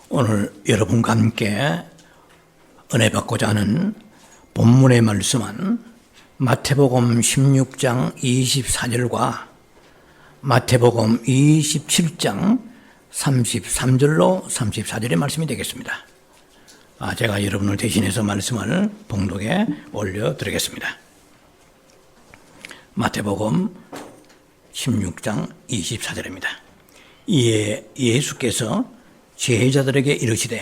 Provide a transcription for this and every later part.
오늘 여러분과 함께 은혜 받고자 하는 본문의 말씀은 마태복음 16장 24절과 마태복음 27장 33절로 34절의 말씀이 되겠습니다. 제가 여러분을 대신해서 말씀을 봉독에 올려드리겠습니다. 마태복음 16장 24절입니다. 이에 예수께서 제자들에게 이르시되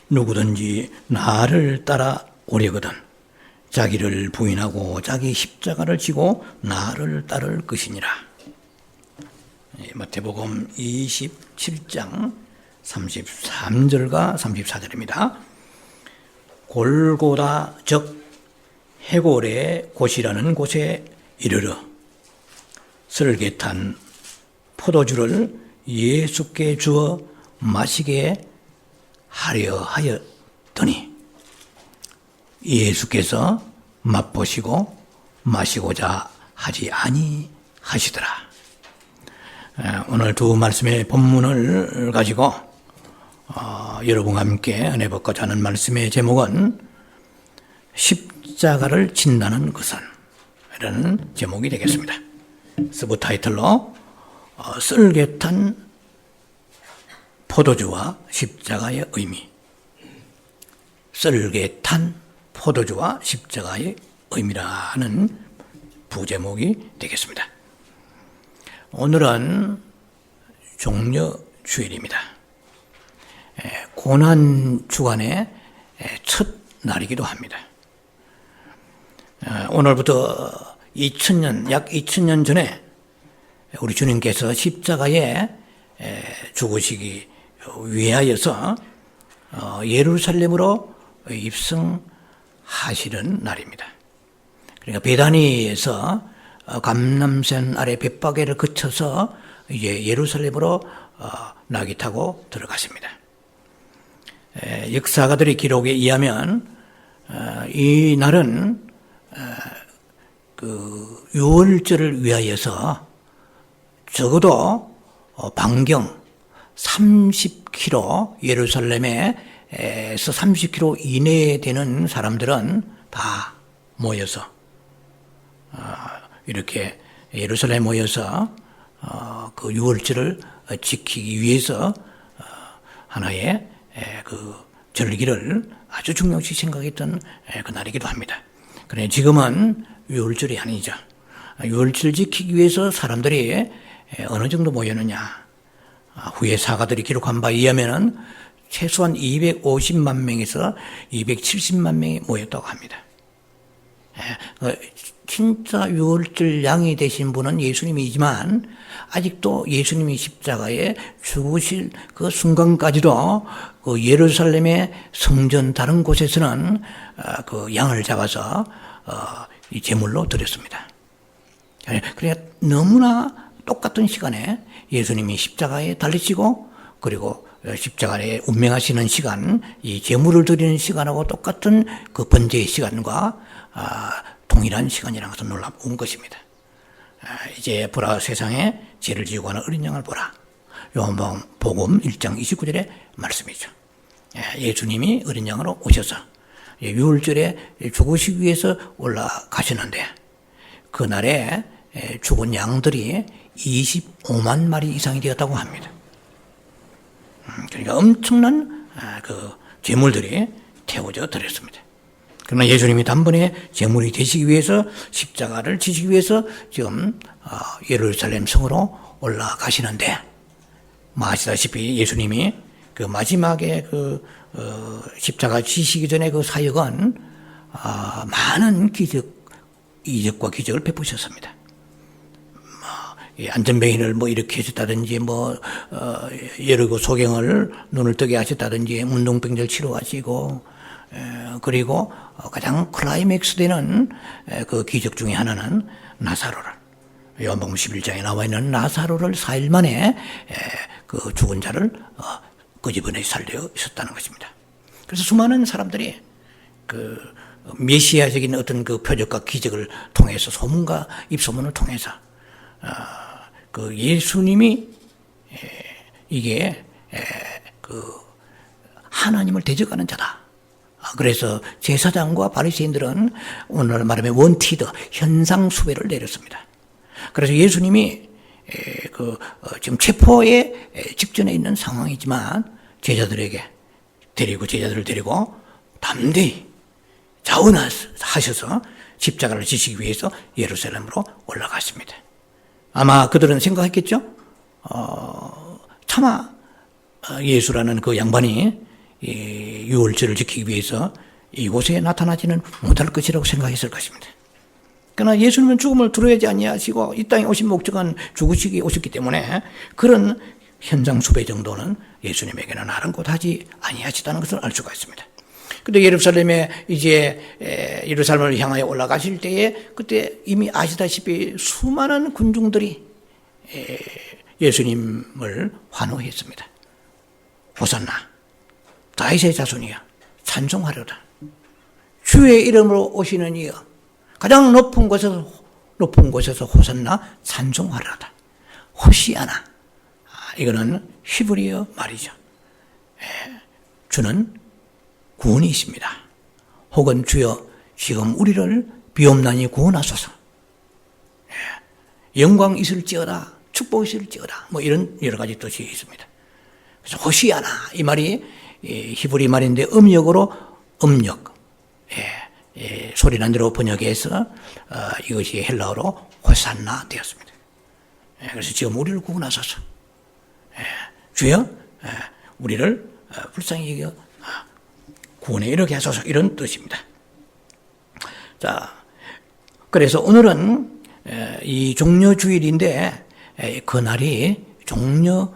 누구든지 나를 따라 오려거든 자기를 부인하고 자기 십자가를 지고 나를 따를 것이니라. 마태복음 27장 33절과 34절입니다. 골고다 즉 해골의 곳이라는 곳에 이르러 설계탄 포도주를 예수께 주어 마시게 하려 하였더니 예수께서 맛보시고 마시고자 하지 아니하시더라. 오늘 두 말씀의 본문을 가지고 여러분과 함께 은혜 받고자 하는 말씀의 제목은 십자가를 진다는 것은 라는 제목이 되겠습니다. 서브 타이틀로 설계탄 포도주와 십자가의 의미. 설계탄 포도주와 십자가의 의미라는 부제목이 되겠습니다. 오늘은 종려주일입니다. 고난주간의 첫 날이기도 합니다. 오늘부터 2000년, 약 2000년 전에 우리 주님께서 십자가에 죽으시기 위하여서 예루살렘으로 입성하시는 날입니다. 그러니까 베다니에서 감람산 아래 벳바게를 거쳐서 이제 예루살렘으로 나귀 타고 들어가십니다. 역사가들의 기록에 의하면 이 날은 그 유월절을 위하여서 적어도 반경 30km 예루살렘에서 30km 이내에 되는 사람들은 다 모여서 이렇게 예루살렘에 모여서 그 유월절을 지키기 위해서 하나의 그 절기를 아주 중요시 생각했던 그 날이기도 합니다. 그런데 지금은 유월절이 아니죠. 유월절 지키기 위해서 사람들이 어느 정도 모였느냐. 후에 사가들이 기록한 바에 의하면 최소한 250만 명에서 270만 명이 모였다고 합니다. 진짜 유월절 양이 되신 분은 예수님이지만 아직도 예수님이 십자가에 죽으실 그 순간까지도 그 예루살렘의 성전 다른 곳에서는 그 양을 잡아서 이 제물로 드렸습니다. 그러니까 너무나 똑같은 시간에 예수님이 십자가에 달리시고 그리고 십자가에 운명하시는 시간, 이 제물을 드리는 시간하고 똑같은 그 번제의 시간과 동일한 시간이라는 것은 놀라운 것입니다. 이제 보라 세상에 죄를 지고 가는 어린 양을 보라. 요한복음 1장 29절의 말씀이죠. 예수님이 어린 양으로 오셔서 유월절에 죽으시기 위해서 올라가시는데 그날에 죽은 양들이 25만 마리 이상이 되었다고 합니다. 그러니까 엄청난 그 제물들이 태워져 드렸습니다. 그러나 예수님이 단번에 제물이 되시기 위해서 십자가를 지시기 위해서 지금 예루살렘 성으로 올라가시는데 아시다시피 예수님이 그 마지막에 그 십자가 지시기 전에 그 사역은 많은 이적과 기적을 베푸셨습니다. 안전뱅이를 이렇게 하셨다든지 여러 소경을 눈을 뜨게 하셨다든지 문둥병들 치료하시고 그리고 가장 클라이맥스 되는 그 기적 중에 하나는 나사로를 요한복음 11장에 나와 있는 나사로를 4일 만에 그 죽은 자를 끄집어내 살려주셨다는 것입니다. 그래서 수많은 사람들이 그 메시아적인 어떤 그 표적과 기적을 통해서 소문과 입소문을 통해서 그 예수님이 이게 그 하나님을 대적하는 자다. 그래서 제사장과 바리새인들은 오늘 말하면 원티드, 현상수배를 내렸습니다. 그래서 예수님이 지금 체포의 직전에 있는 상황이지만 제자들을 데리고 담대히 자원하셔서 십자가를 지시기 위해서 예루살렘으로 올라갔습니다. 아마 그들은 생각했겠죠? 차마 예수라는 그 양반이 유월절을 지키기 위해서 이곳에 나타나지는 못할 것이라고 생각했을 것입니다. 그러나 예수님은 죽음을 두려워하지 아니하시고 이 땅에 오신 목적은 죽으시기 오셨기 때문에 그런 현장 수배 정도는 예수님에게는 아랑곳하지 아니하시다는 것을 알 수가 있습니다. 근데 예루살렘에 이제 예루살렘을 향하여 올라가실 때에 그때 이미 아시다시피 수많은 군중들이 예수님을 환호했습니다. 호산나 다윗의 자손이여 찬송하려다. 주의 이름으로 오시는 이여 가장 높은 곳에서 호산나 찬송하려다. 호시아나. 이거는 히브리어 말이죠. 주는 구원이십니다. 혹은 주여 지금 우리를 비옵나니 구원하소서. 영광 있을지어다. 축복 있을지어다. 뭐 이런 여러 가지 뜻이 있습니다. 그래서 호시아나 이 말이 히브리 말인데 음력 소리난 대로 번역해서 이것이 헬라어로 호산나 되었습니다. 그래서 지금 우리를 구원하소서. 주여 우리를 불쌍히 여겨 구원에 이르게 하소서 이런 뜻입니다. 자, 그래서 오늘은 이 종려주일인데 그날이 종려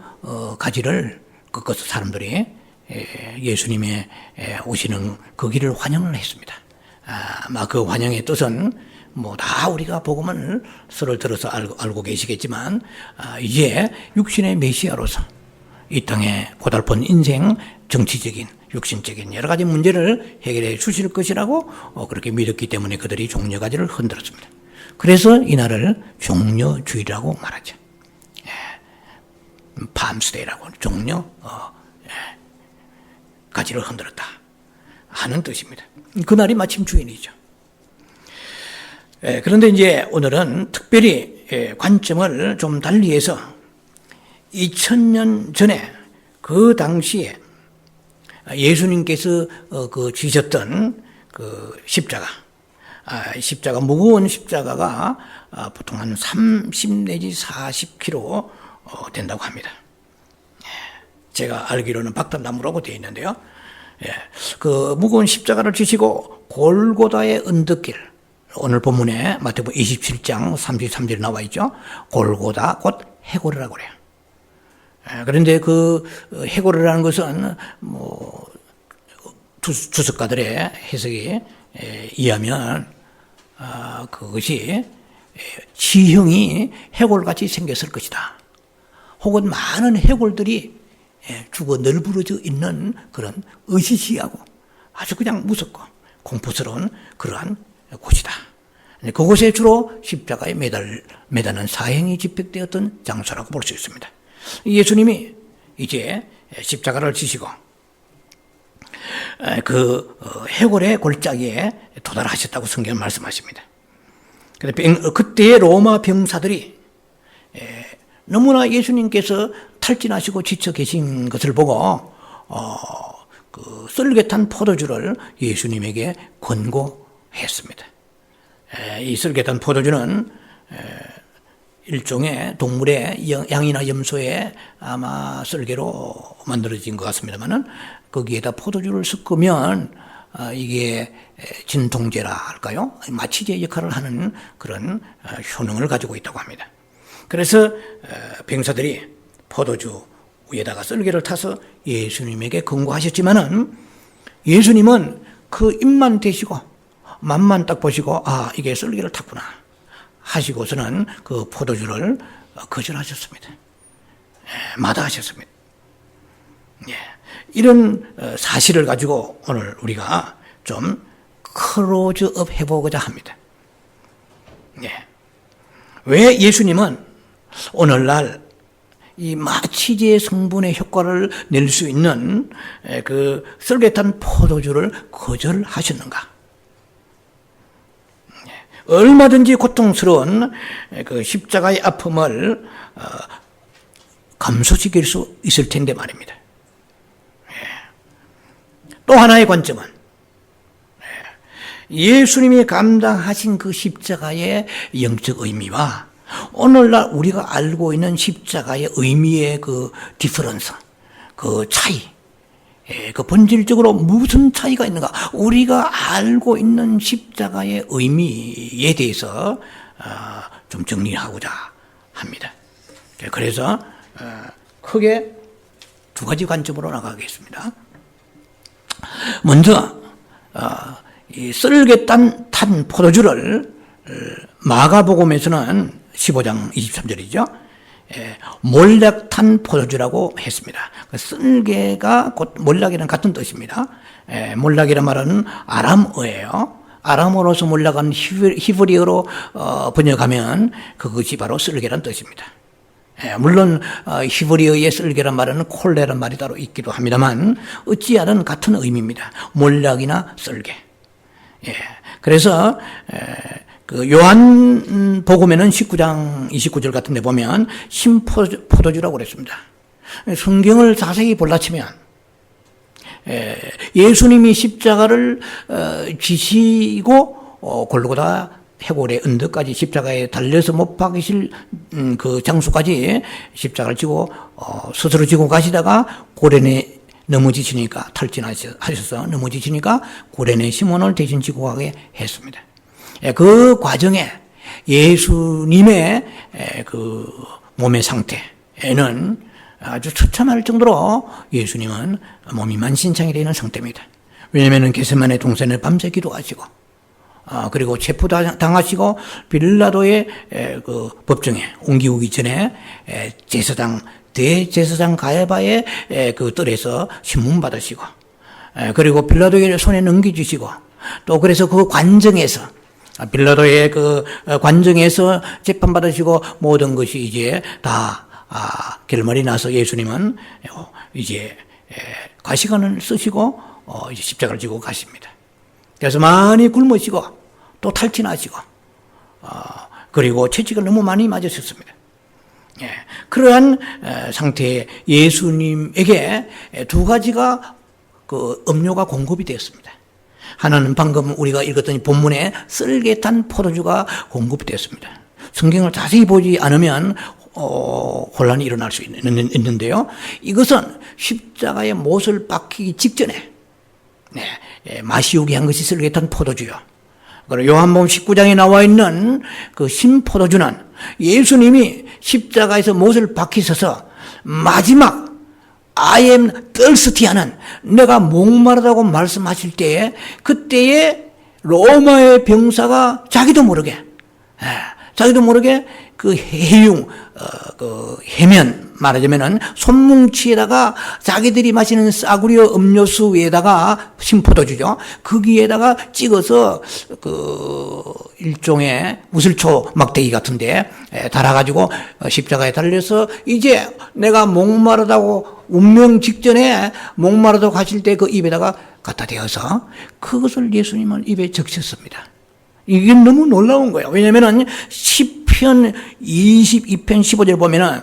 가지를 꺾어서 사람들이 예수님의 오시는 그 길을 환영을 했습니다. 아마 그 환영의 뜻은 뭐 다 우리가 복음을 서로 들어서 알고 계시겠지만 이제 육신의 메시아로서 이 땅에 고달픈 인생, 정치적인, 육신적인 여러 가지 문제를 해결해 주실 것이라고 그렇게 믿었기 때문에 그들이 종려가지를 흔들었습니다. 그래서 이날을 종려주일이라고 말하죠. 팜스데이라고 종려 가지를 흔들었다 하는 뜻입니다. 그날이 마침 주일이죠. 그런데 이제 오늘은 특별히 관점을 좀 달리해서 2000년 전에 그 당시에 예수님께서 지셨던 그 십자가 무거운 십자가가 보통 한 30 내지 40kg 된다고 합니다. 제가 알기로는 박단나무라고 되어 있는데요. 그 무거운 십자가를 지시고 골고다의 언덕길, 오늘 본문에 마태복음 27장 33절에 나와 있죠. 골고다 곧 해골이라고 그래요. 그런데 그 해골이라는 것은 뭐 주석가들의 해석에 의하면 그것이 지형이 해골같이 생겼을 것이다. 혹은 많은 해골들이 죽어 널브러져 있는 그런 으시시하고 아주 그냥 무섭고 공포스러운 그러한 곳이다. 그곳에 주로 십자가에 매다는 사형이 집행되었던 장소라고 볼 수 있습니다. 예수님이 이제 십자가를 지시고 그 해골의 골짜기에 도달하셨다고 성경은 말씀하십니다. 그때의 로마 병사들이 너무나 예수님께서 탈진하시고 지쳐 계신 것을 보고 그 썰개탄 포도주를 예수님에게 권고했습니다. 이 썰개탄 포도주는 일종의 동물의 양이나 염소의 아마 썰개로 만들어진 것 같습니다만은 거기에다 포도주를 섞으면 이게 진통제라 할까요? 마취제 역할을 하는 그런 효능을 가지고 있다고 합니다. 그래서 병사들이 포도주 위에다가 썰개를 타서 예수님에게 권고하셨지만은 예수님은 그 입만 대시고 맛만 딱 보시고 이게 썰개를 탔구나 하시고서는 그 포도주를 거절하셨습니다. 마다하셨습니다. 이런 사실을 가지고 오늘 우리가 좀 클로즈업 해보고자 합니다. 왜 예수님은 오늘날 이 마취제 성분의 효과를 낼 수 있는 그 썰개탄 포도주를 거절하셨는가? 얼마든지 고통스러운 그 십자가의 아픔을 감소시킬 수 있을 텐데 말입니다. 또 하나의 관점은 예수님이 감당하신 그 십자가의 영적 의미와 오늘날 우리가 알고 있는 십자가의 의미의 그 디퍼런스, 그 차이, 그 본질적으로 무슨 차이가 있는가? 우리가 알고 있는 십자가의 의미에 대해서 좀 정리하고자 합니다. 그래서 크게 두 가지 관점으로 나가겠습니다. 먼저 이 썰개탄 포도주를 마가복음에서는 15장 23절이죠. 몰락탄 포도주라고 했습니다. 썰개가 곧 몰락이랑 같은 뜻입니다. 몰락이란 말은 아람어예요. 아람어로서 몰락한 히브리어로 번역하면 그것이 바로 썰개란 뜻입니다. 물론 히브리어의 썰개란 말은 콜레란 말이 따로 있기도 합니다만 어찌하든 같은 의미입니다. 몰락이나 썰개. 그래서 그 요한 복음에는 19장 29절 같은 데 보면 신포도주라고 그랬습니다. 성경을 자세히 볼라치면 예수님이 십자가를 지시고 골고다 해골의 언덕까지 십자가에 달려서 못 박이실 그 장소까지 십자가를 지고 스스로 지고 가시다가 고레네 넘어지시니까 탈진하셔서 넘어지시니까 고레네 시몬을 대신 지고 가게 했습니다. 그 과정에 예수님의 그 몸의 상태는 아주 처참할 정도로 예수님은 몸이 만신창이 되는 상태입니다. 왜냐하면 겟세마네 동산에 밤새 기도하시고 그리고 체포당하시고 빌라도의 그 법정에 옮기기 전에 대제사장 가야바의 그 뜰에서 신문 받으시고 그리고 빌라도의 손에 넘겨주시고 또 그래서 그 관정에서 빌라도의 그 관정에서 재판 받으시고 모든 것이 이제 다 결말이 나서 예수님은 이제 가시관을 쓰시고 이제 십자가를 지고 가십니다. 그래서 많이 굶으시고 또 탈진하시고 그리고 채찍을 너무 많이 맞으셨습니다. 그러한 상태의 예수님에게 두 가지가 그 음료가 공급이 되었습니다. 하나는 방금 우리가 읽었던 본문에 썰개탄 포도주가 공급이 되었습니다. 성경을 자세히 보지 않으면 혼란이 일어날 수 있는데요. 이것은 십자가의 못을 박히기 직전에 마시우게 한 것이 썰개탄 포도주요. 그리고 요한복음 19장에 나와 있는 그 신포도주는 예수님이 십자가에서 못을 박히셔서 마지막 I am thirsty 하는 내가 목마르다고 말씀하실 때에 그때에 로마의 병사가 자기도 모르게 그 그 해면 말하자면은 손뭉치에다가 자기들이 마시는 싸구려 음료수 위에다가 신포도주죠. 거기에다가 찍어서 그 일종의 우슬초 막대기 같은데 달아가지고 십자가에 달려서 이제 내가 목마르다고 운명 직전에 목마르다고 하실 때 그 입에다가 갖다 대어서 그것을 예수님은 입에 적셨습니다. 이게 너무 놀라운 거예요. 왜냐면은 시편 22편 15절 보면은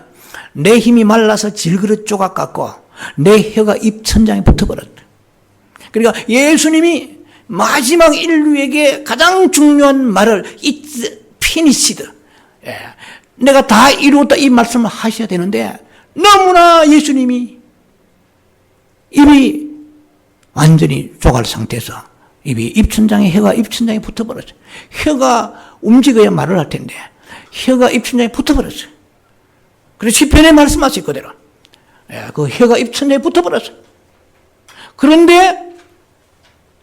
내 힘이 말라서 질그릇 조각 같고 내 혀가 입천장에 붙어버렸다. 그러니까 예수님이 마지막 인류에게 가장 중요한 말을 It's finished. 내가 다 이루었다 이 말씀을 하셔야 되는데 너무나 예수님이 입이 완전히 조갈 상태에서 입이 입천장에 혀가 입천장에 붙어버렸어요. 혀가 움직여야 말을 할 텐데 혀가 입천장에 붙어버렸어요. 그래서 시편에 말씀하실 그대로 그 혀가 입천장에 붙어버렸어요. 그런데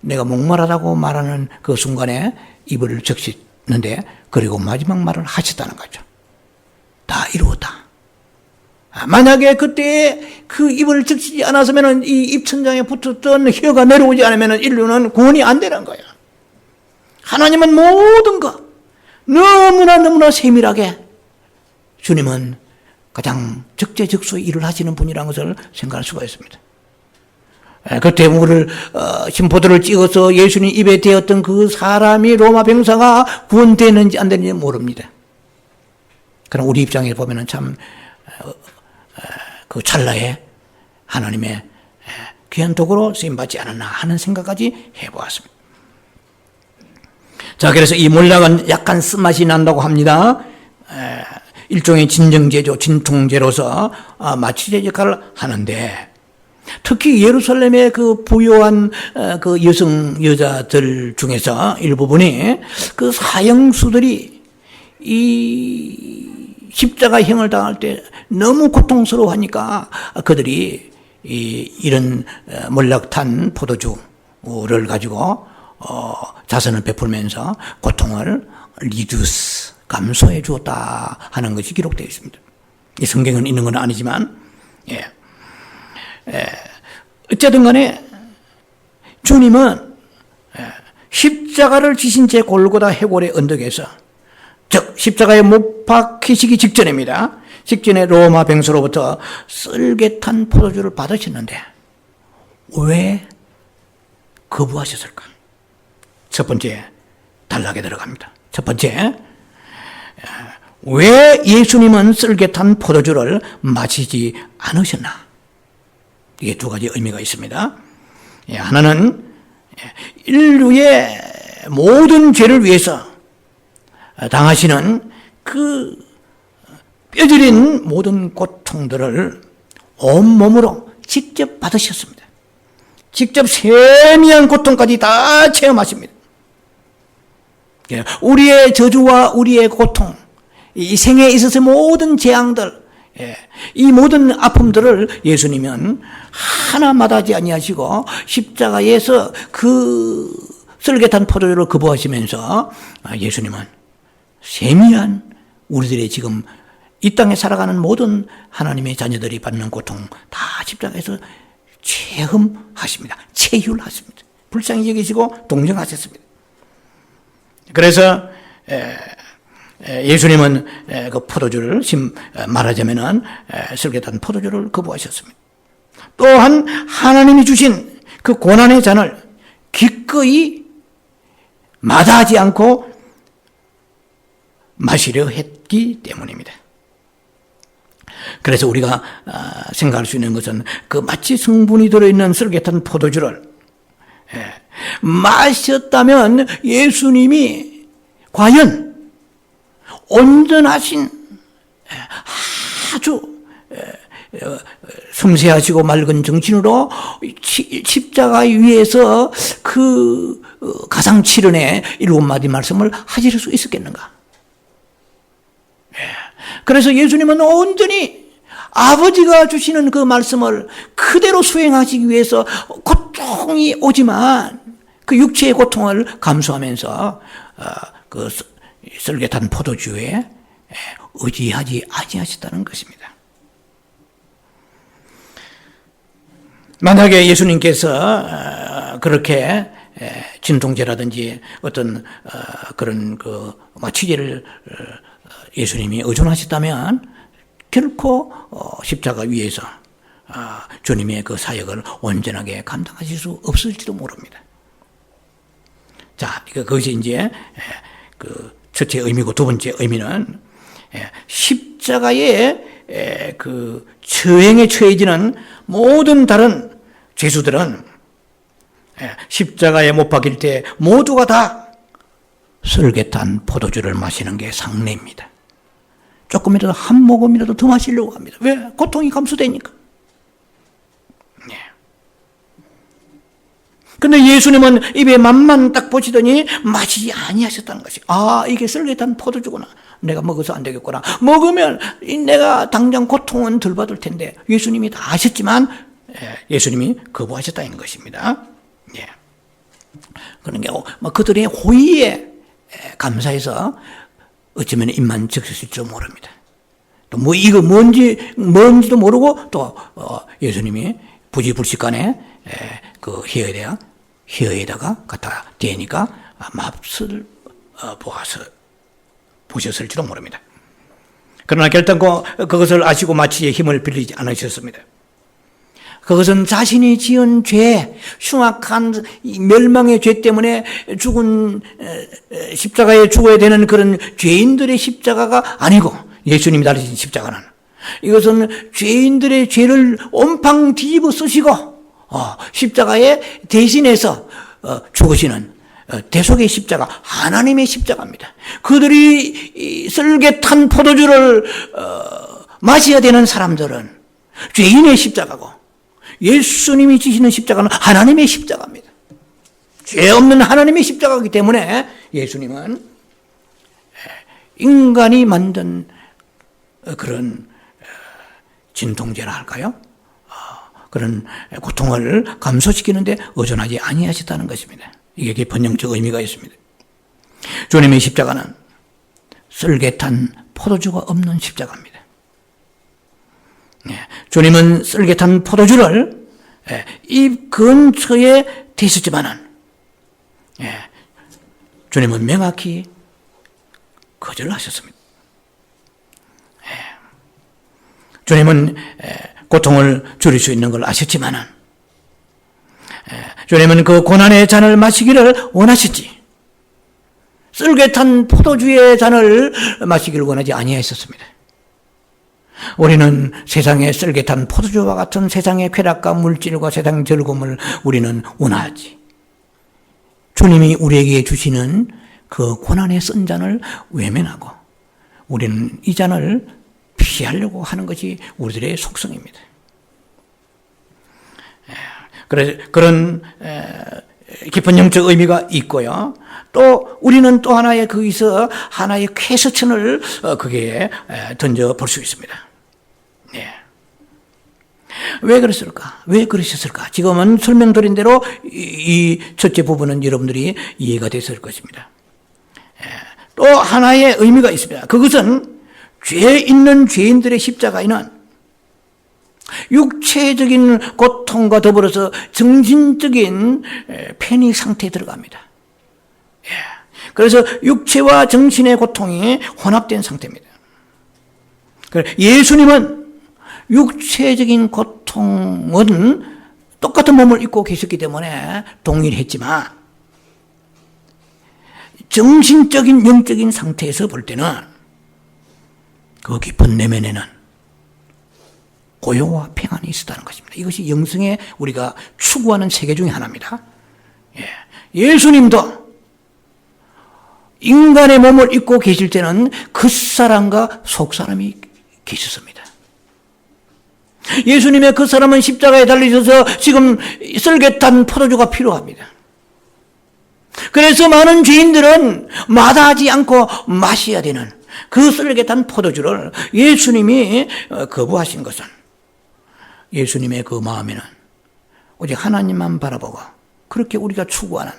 내가 목마르다고 말하는 그 순간에 입을 적시는데 그리고 마지막 말을 하셨다는 거죠. 다 이루었다. 만약에 그때 그 입을 적시지 않았으면 이 입천장에 붙었던 혀가 내려오지 않으면 인류는 구원이 안 되는 거예요. 하나님은 모든 것 너무나 세밀하게 주님은 가장 적재적소에 일을 하시는 분이라는 것을 생각할 수가 있습니다. 그 대물을 심포도를 찍어서 예수님 입에 대었던 그 사람이 로마 병사가 구원되는지 안 되는지 모릅니다. 그럼 우리 입장에서 보면은 참 그 찰나에 하나님의 귀한 도구로 쓰임받지 않았나 하는 생각까지 해보았습니다. 자, 그래서 이 몰락은 약간 쓴맛이 난다고 합니다. 일종의 진정제죠, 진통제로서 마취제 역할을 하는데, 특히 예루살렘의 그 부유한 그 여자들 중에서 일부분이 그 사형수들이 이 십자가형을 당할 때 너무 고통스러워하니까 그들이 이런 몰락탄 포도주를 가지고 자선을 베풀면서 고통을 리듀스, 감소해 주었다 하는 것이 기록되어 있습니다. 이 성경은 있는 건 아니지만, 어쨌든 간에 주님은 십자가를 지신 제 골고다 해골의 언덕에서, 즉 십자가에 못 박히시기 직전입니다. 직전에 로마 병사로부터 쓸개탄 포도주를 받으셨는데 왜 거부하셨을까? 첫 번째 단락에 들어갑니다. 첫 번째, 왜 예수님은 쓸개탄 포도주를 마시지 않으셨나? 이게 두 가지 의미가 있습니다. 하나는 인류의 모든 죄를 위해서 당하시는 그 뼈저린 모든 고통들을 온몸으로 직접 받으셨습니다. 직접 세미한 고통까지 다 체험하십니다. 우리의 저주와 우리의 고통, 이 생에 있어서 모든 재앙들, 이 모든 아픔들을 예수님은 하나마다 하지 아니하시고 십자가에서 그 쓸개탄 포도주를 거부하시면서 예수님은 세미한 우리들의 지금 이 땅에 살아가는 모든 하나님의 자녀들이 받는 고통 다 십자가에서 체험하십니다. 체휼하십니다. 불쌍히 여기시고 동정하셨습니다. 그래서 예수님은 그 포도주를 말하자면은 쓸개탄 포도주를 거부하셨습니다. 또한 하나님이 주신 그 고난의 잔을 기꺼이 마다하지 않고 마시려 했기 때문입니다. 그래서 우리가 생각할 수 있는 것은 그 마치 성분이 들어있는 쓸개탄 포도주를 마셨다면 예수님이 과연 온전하신 아주 섬세하시고 맑은 정신으로 십자가 위에서 그 가상칠언의 7마디 말씀을 하실 수 있었겠는가? 그래서 예수님은 온전히 아버지가 주시는 그 말씀을 그대로 수행하시기 위해서 고통이 오지만 그 육체의 고통을 감수하면서 그 쓸개탄 포도주에 의지하지 아니하셨다는 것입니다. 만약에 예수님께서 그렇게 진통제라든지 어떤 그런 그 마취제를 예수님이 의존하셨다면 결코 십자가 위에서 주님의 그 사역을 온전하게 감당하실 수 없을지도 모릅니다. 자, 그것이 이제 그 첫째 의미고, 두 번째 의미는 십자가의 그 처형에 처해지는 모든 다른 죄수들은 십자가에 못 박힐 때 모두가 다 쓸개탄 포도주를 마시는 게 상례입니다. 조금이라도 한 모금이라도 더 마시려고 합니다. 왜? 고통이 감소되니까. 근데 예수님은 입에 맛만 딱 보시더니 마시지 아니하셨다는 것이, 이게 쓸개탄 포도주구나. 내가 먹어서 안 되겠구나. 먹으면 내가 당장 고통은 덜 받을 텐데, 예수님이 다 아셨지만 예수님이 거부하셨다는 것입니다. 그런 게 그들의 호의에 감사해서 어쩌면 입만 적셨을지도 모릅니다. 또 이거 뭔지도 모르고 또 예수님이 부지불식간에 그 혀에다가 갖다 대니까 맛을 보셨을지도 모릅니다. 그러나 결단코 그것을 아시고 마치에 힘을 빌리지 않으셨습니다. 그것은 자신이 지은 죄, 흉악한 멸망의 죄 때문에 죽은 십자가에 죽어야 되는 그런 죄인들의 십자가가 아니고, 예수님이 달리신 십자가는 이것은 죄인들의 죄를 온팡 뒤집어 쓰시고 십자가에 대신해서 죽으시는 대속의 십자가, 하나님의 십자가입니다. 그들이 쓸개 탄 포도주를 마셔야 되는 사람들은 죄인의 십자가고, 예수님이 지시는 십자가는 하나님의 십자가입니다. 죄 없는 하나님의 십자가이기 때문에 예수님은 인간이 만든 그런 진통제라 할까요? 그런 고통을 감소시키는데 의존하지 아니하셨다는 것입니다. 이게 깊은 영적 의미가 있습니다. 주님의 십자가는 쓸개탄 포도주가 없는 십자가입니다. 주님은 쓸개탄 포도주를 입 근처에 대셨지만은 주님은 명확히 거절하셨습니다. 주님은 고통을 줄일 수 있는 걸 아셨지만은 주님은 그 고난의 잔을 마시기를 원하셨지, 쓸개탄 포도주의 잔을 마시기를 원하지 아니하셨습니다. 우리는 세상의 쓸개탄 포도주와 같은 세상의 쾌락과 물질과 세상 즐거움을 우리는 원하지, 주님이 우리에게 주시는 그 고난의 쓴 잔을 외면하고 우리는 이 잔을 피하려고 하는 것이 우리들의 속성입니다. 그래서 그런 깊은 영적 의미가 있고요. 또 우리는 또 하나의 거기서 하나의 퀘스천을 거기에 던져 볼 수 있습니다. 왜 그랬을까? 왜 그러셨을까? 지금은 설명드린 대로 이 첫째 부분은 여러분들이 이해가 됐을 것입니다. 또 하나의 의미가 있습니다. 그것은 죄 있는 죄인들의 십자가에는 육체적인 고통과 더불어서 정신적인 패닉 상태에 들어갑니다. 그래서 육체와 정신의 고통이 혼합된 상태입니다. 예수님은 육체적인 고통은 똑같은 몸을 입고 계셨기 때문에 동일했지만 정신적인 영적인 상태에서 볼 때는 그 깊은 내면에는 고요와 평안이 있었다는 것입니다. 이것이 영성에 우리가 추구하는 세계 중에 하나입니다. 예수님도 인간의 몸을 입고 계실 때는 겉사람과 속사람이 계셨습니다. 예수님의 겉사람은 십자가에 달리셔서 지금 쓸개탄 포도주가 필요합니다. 그래서 많은 죄인들은 마다하지 않고 마셔야 되는 그 쓸개탄 포도주를 예수님이 거부하신 것은 예수님의 그 마음에는 오직 하나님만 바라보고 그렇게 우리가 추구하는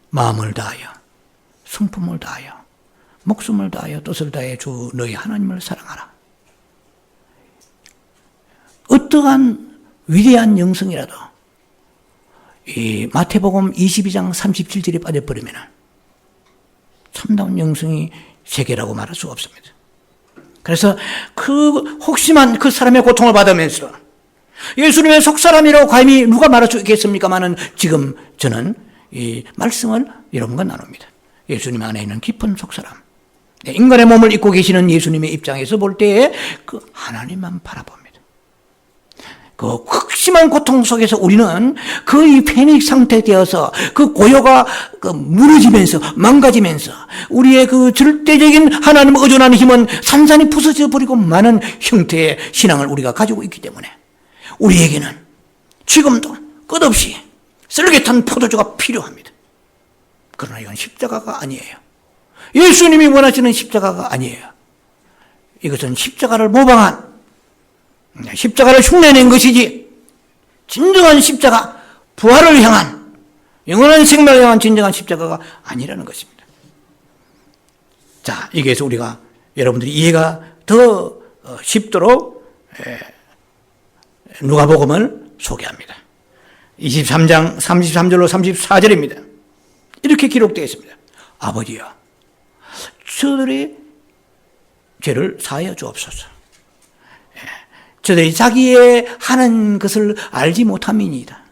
마음을 다하여 성품을 다하여 목숨을 다하여 뜻을 다하여 주 너희 하나님을 사랑하라. 어떠한 위대한 영성이라도 이 마태복음 22장 37절에 빠져버리면 참다운 영성이 세계라고 말할 수가 없습니다. 그래서 혹시만 그 사람의 고통을 받으면서 예수님의 속사람이라고 감히 누가 말할 수 있겠습니까마는 지금 저는 이 말씀을 여러분과 나눕니다. 예수님 안에 있는 깊은 속사람, 인간의 몸을 입고 계시는 예수님의 입장에서 볼 때에 그 하나님만 바라봅니다. 그 극심한 고통 속에서 우리는 거의 패닉 상태 되어서 그 고요가 무너지면서 망가지면서 우리의 그 절대적인 하나님을 의존하는 힘은 산산이 부서져 버리고 많은 형태의 신앙을 우리가 가지고 있기 때문에 우리에게는 지금도 끝없이 쓸개탄 포도주가 필요합니다. 그러나 이건 십자가가 아니에요. 예수님이 원하시는 십자가가 아니에요. 이것은 십자가를 모방한, 십자가를 흉내낸 것이지 진정한 십자가, 부활을 향한, 영원한 생명을 향한 진정한 십자가가 아니라는 것입니다. 자, 여기에서 우리가 여러분들이 이해가 더 쉽도록 누가복음을 소개합니다. 23장 33절로 34절입니다. 이렇게 기록되어 있습니다. 아버지여, 죄를 사하여 주옵소서. 저들이 자기의 하는 것을 알지 못함이니이다.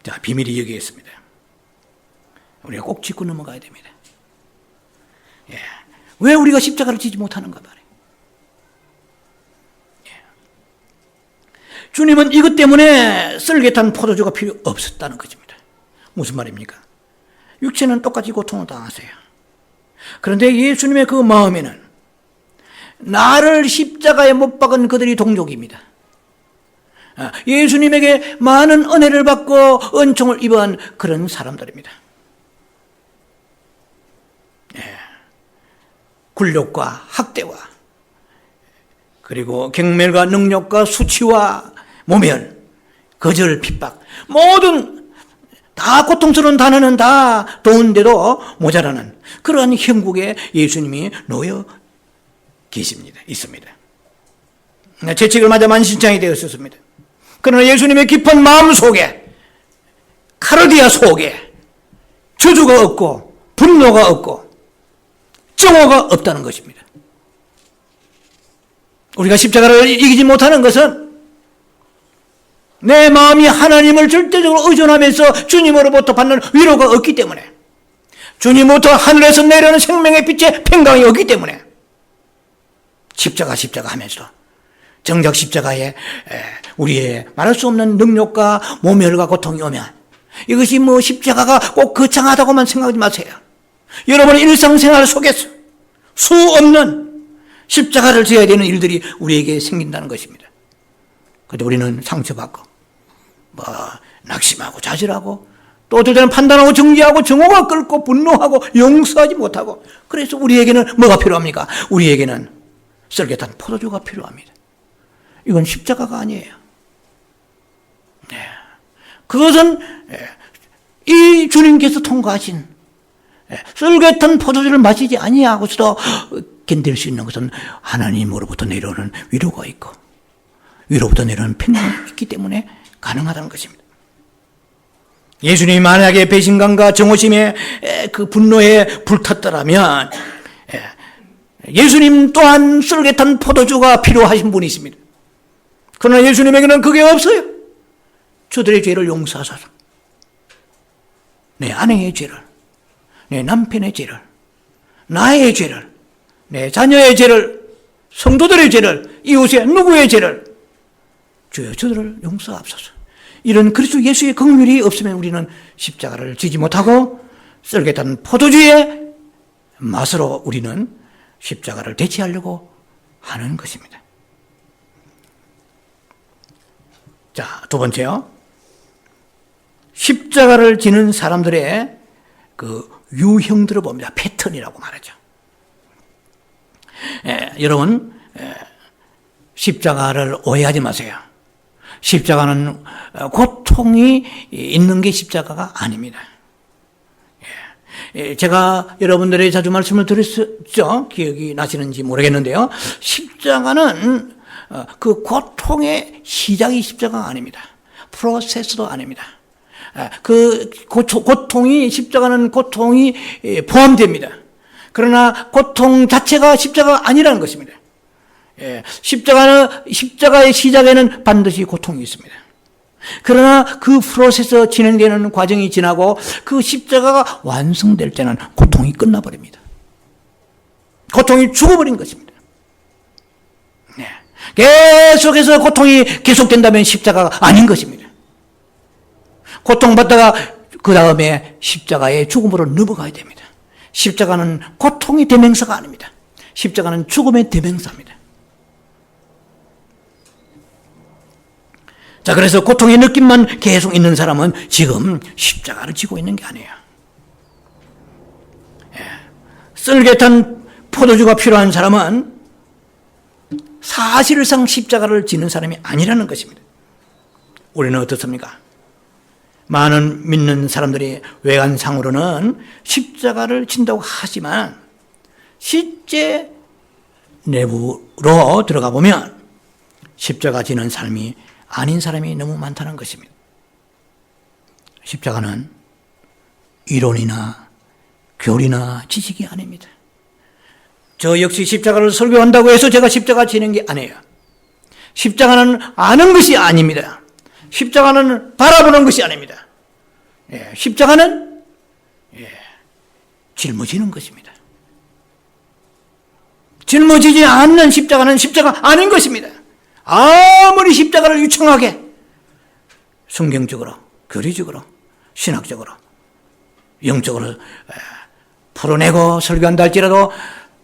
자, 비밀이 여기에 있습니다. 우리가 꼭 짚고 넘어가야 됩니다. 왜 우리가 십자가를 지지 못하는가 말이에요. 주님은 이것 때문에 썰개탄 포도주가 필요 없었다는 것입니다. 무슨 말입니까? 육체는 똑같이 고통을 당하세요. 그런데 예수님의 그 마음에는 나를 십자가에 못 박은 그들이 동족입니다. 예수님에게 많은 은혜를 받고 은총을 입은 그런 사람들입니다. 굴욕과 학대와 그리고 경멸과 능력과 수치와 모멸, 거절, 핍박, 모든 다 고통스러운 단어는 다 도운데도 모자라는 그러한 형국에 예수님이 놓여 계십니다. 있습니다. 채찍을 맞아 만신창이 되었습니다. 그러나 예수님의 깊은 마음 속에, 카르디아 속에 저주가 없고 분노가 없고 정오가 없다는 것입니다. 우리가 십자가를 이기지 못하는 것은 내 마음이 하나님을 절대적으로 의존하면서 주님으로부터 받는 위로가 없기 때문에, 주님부터 하늘에서 내려오는 생명의 빛의 평강이 없기 때문에 십자가 하면서 정작 십자가에 우리의 말할 수 없는 능력과 모멸과 고통이 오면 이것이 뭐 십자가가 꼭 거창하다고만 생각하지 마세요. 여러분의 일상생활 속에서 수 없는 십자가를 져야 되는 일들이 우리에게 생긴다는 것입니다. 그런데 우리는 상처받고 낙심하고 좌절하고 또 어떨 때는 판단하고 정죄하고 정오가 끓고 분노하고 용서하지 못하고, 그래서 우리에게는 뭐가 필요합니까? 우리에게는 썰개탄 포도주가 필요합니다. 이건 십자가가 아니에요. 그것은 이 주님께서 통과하신 썰개탄 포도주를 마시지 아니하고서도 견딜 수 있는 것은 하나님으로부터 내려오는 위로가 있고 위로부터 내려오는 평강이 있기 때문에 가능하다는 것입니다. 예수님이 만약에 배신감과 정오심에 그 분노에 불탔더라면 예수님 또한 썰개탄 포도주가 필요하신 분이십니다. 그러나 예수님에게는 그게 없어요. 저들의 죄를 용서하소서. 내 아내의 죄를, 내 남편의 죄를, 나의 죄를, 내 자녀의 죄를, 성도들의 죄를, 이웃의 누구의 죄를 주여 저들을 용서하옵소서. 이런 그리스도 예수의 긍휼이 없으면 우리는 십자가를 지지 못하고 썰개탄 포도주의 맛으로 우리는 십자가를 대체하려고 하는 것입니다. 자, 두 번째요. 십자가를 지는 사람들의 그 유형들을 봅니다. 패턴이라고 말하죠. 여러분, 십자가를 오해하지 마세요. 십자가는 고통이 있는 게 십자가가 아닙니다. 제가 여러분들에게 자주 말씀을 드렸죠. 기억이 나시는지 모르겠는데요. 십자가는 그 고통의 시작이 십자가가 아닙니다. 프로세스도 아닙니다. 그 고통이, 십자가는 고통이 포함됩니다. 그러나 고통 자체가 십자가가 아니라는 것입니다. 십자가의 시작에는 반드시 고통이 있습니다. 그러나 그 프로세스 진행되는 과정이 지나고 그 십자가가 완성될 때는 고통이 끝나버립니다. 고통이 죽어버린 것입니다. 계속해서 고통이 계속된다면 십자가가 아닌 것입니다. 고통받다가 그 다음에 십자가의 죽음으로 넘어가야 됩니다. 십자가는 고통의 대명사가 아닙니다. 십자가는 죽음의 대명사입니다. 자, 그래서 고통의 느낌만 계속 있는 사람은 지금 십자가를 지고 있는 게 아니에요. 썰개탄 포도주가 필요한 사람은 사실상 십자가를 지는 사람이 아니라는 것입니다. 우리는 어떻습니까? 많은 믿는 사람들이 외관상으로는 십자가를 진다고 하지만 실제 내부로 들어가 보면 십자가 지는 삶이 아닌 사람이 너무 많다는 것입니다. 십자가는 이론이나 교리나 지식이 아닙니다. 저 역시 십자가를 설교한다고 해서 제가 십자가 지는 게 아니에요. 십자가는 아는 것이 아닙니다. 십자가는 바라보는 것이 아닙니다. 십자가는 짊어지는 것입니다. 짊어지지 않는 십자가는 십자가 아닌 것입니다. 아무리 십자가를 유창하게 성경적으로, 교리적으로, 신학적으로, 영적으로 풀어내고 설교한다 할지라도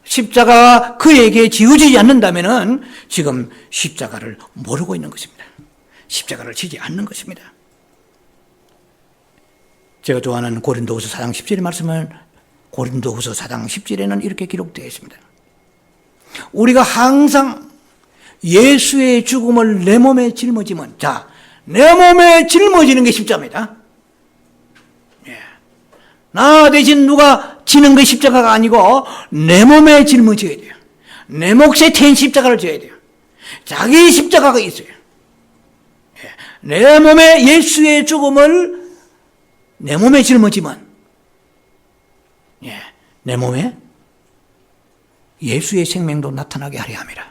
십자가가 그에게 지어지지 않는다면 지금 십자가를 모르고 있는 것입니다. 십자가를 지지 않는 것입니다. 제가 좋아하는 고린도후서 4장 10절의 말씀은 고린도후서 4장 10절에는 이렇게 기록되어 있습니다. 우리가 항상 예수의 죽음을 내 몸에 짊어지면, 자, 내 몸에 짊어지는 게 십자가입니다. 나 대신 누가 지는 게 십자가가 아니고 내 몸에 짊어져야 돼요. 내 몫에 태인 십자가를 져야 돼요. 자기 십자가가 있어요. 내 몸에 예수의 죽음을 내 몸에 짊어지면 내 몸에 예수의 생명도 나타나게 하려 함이라.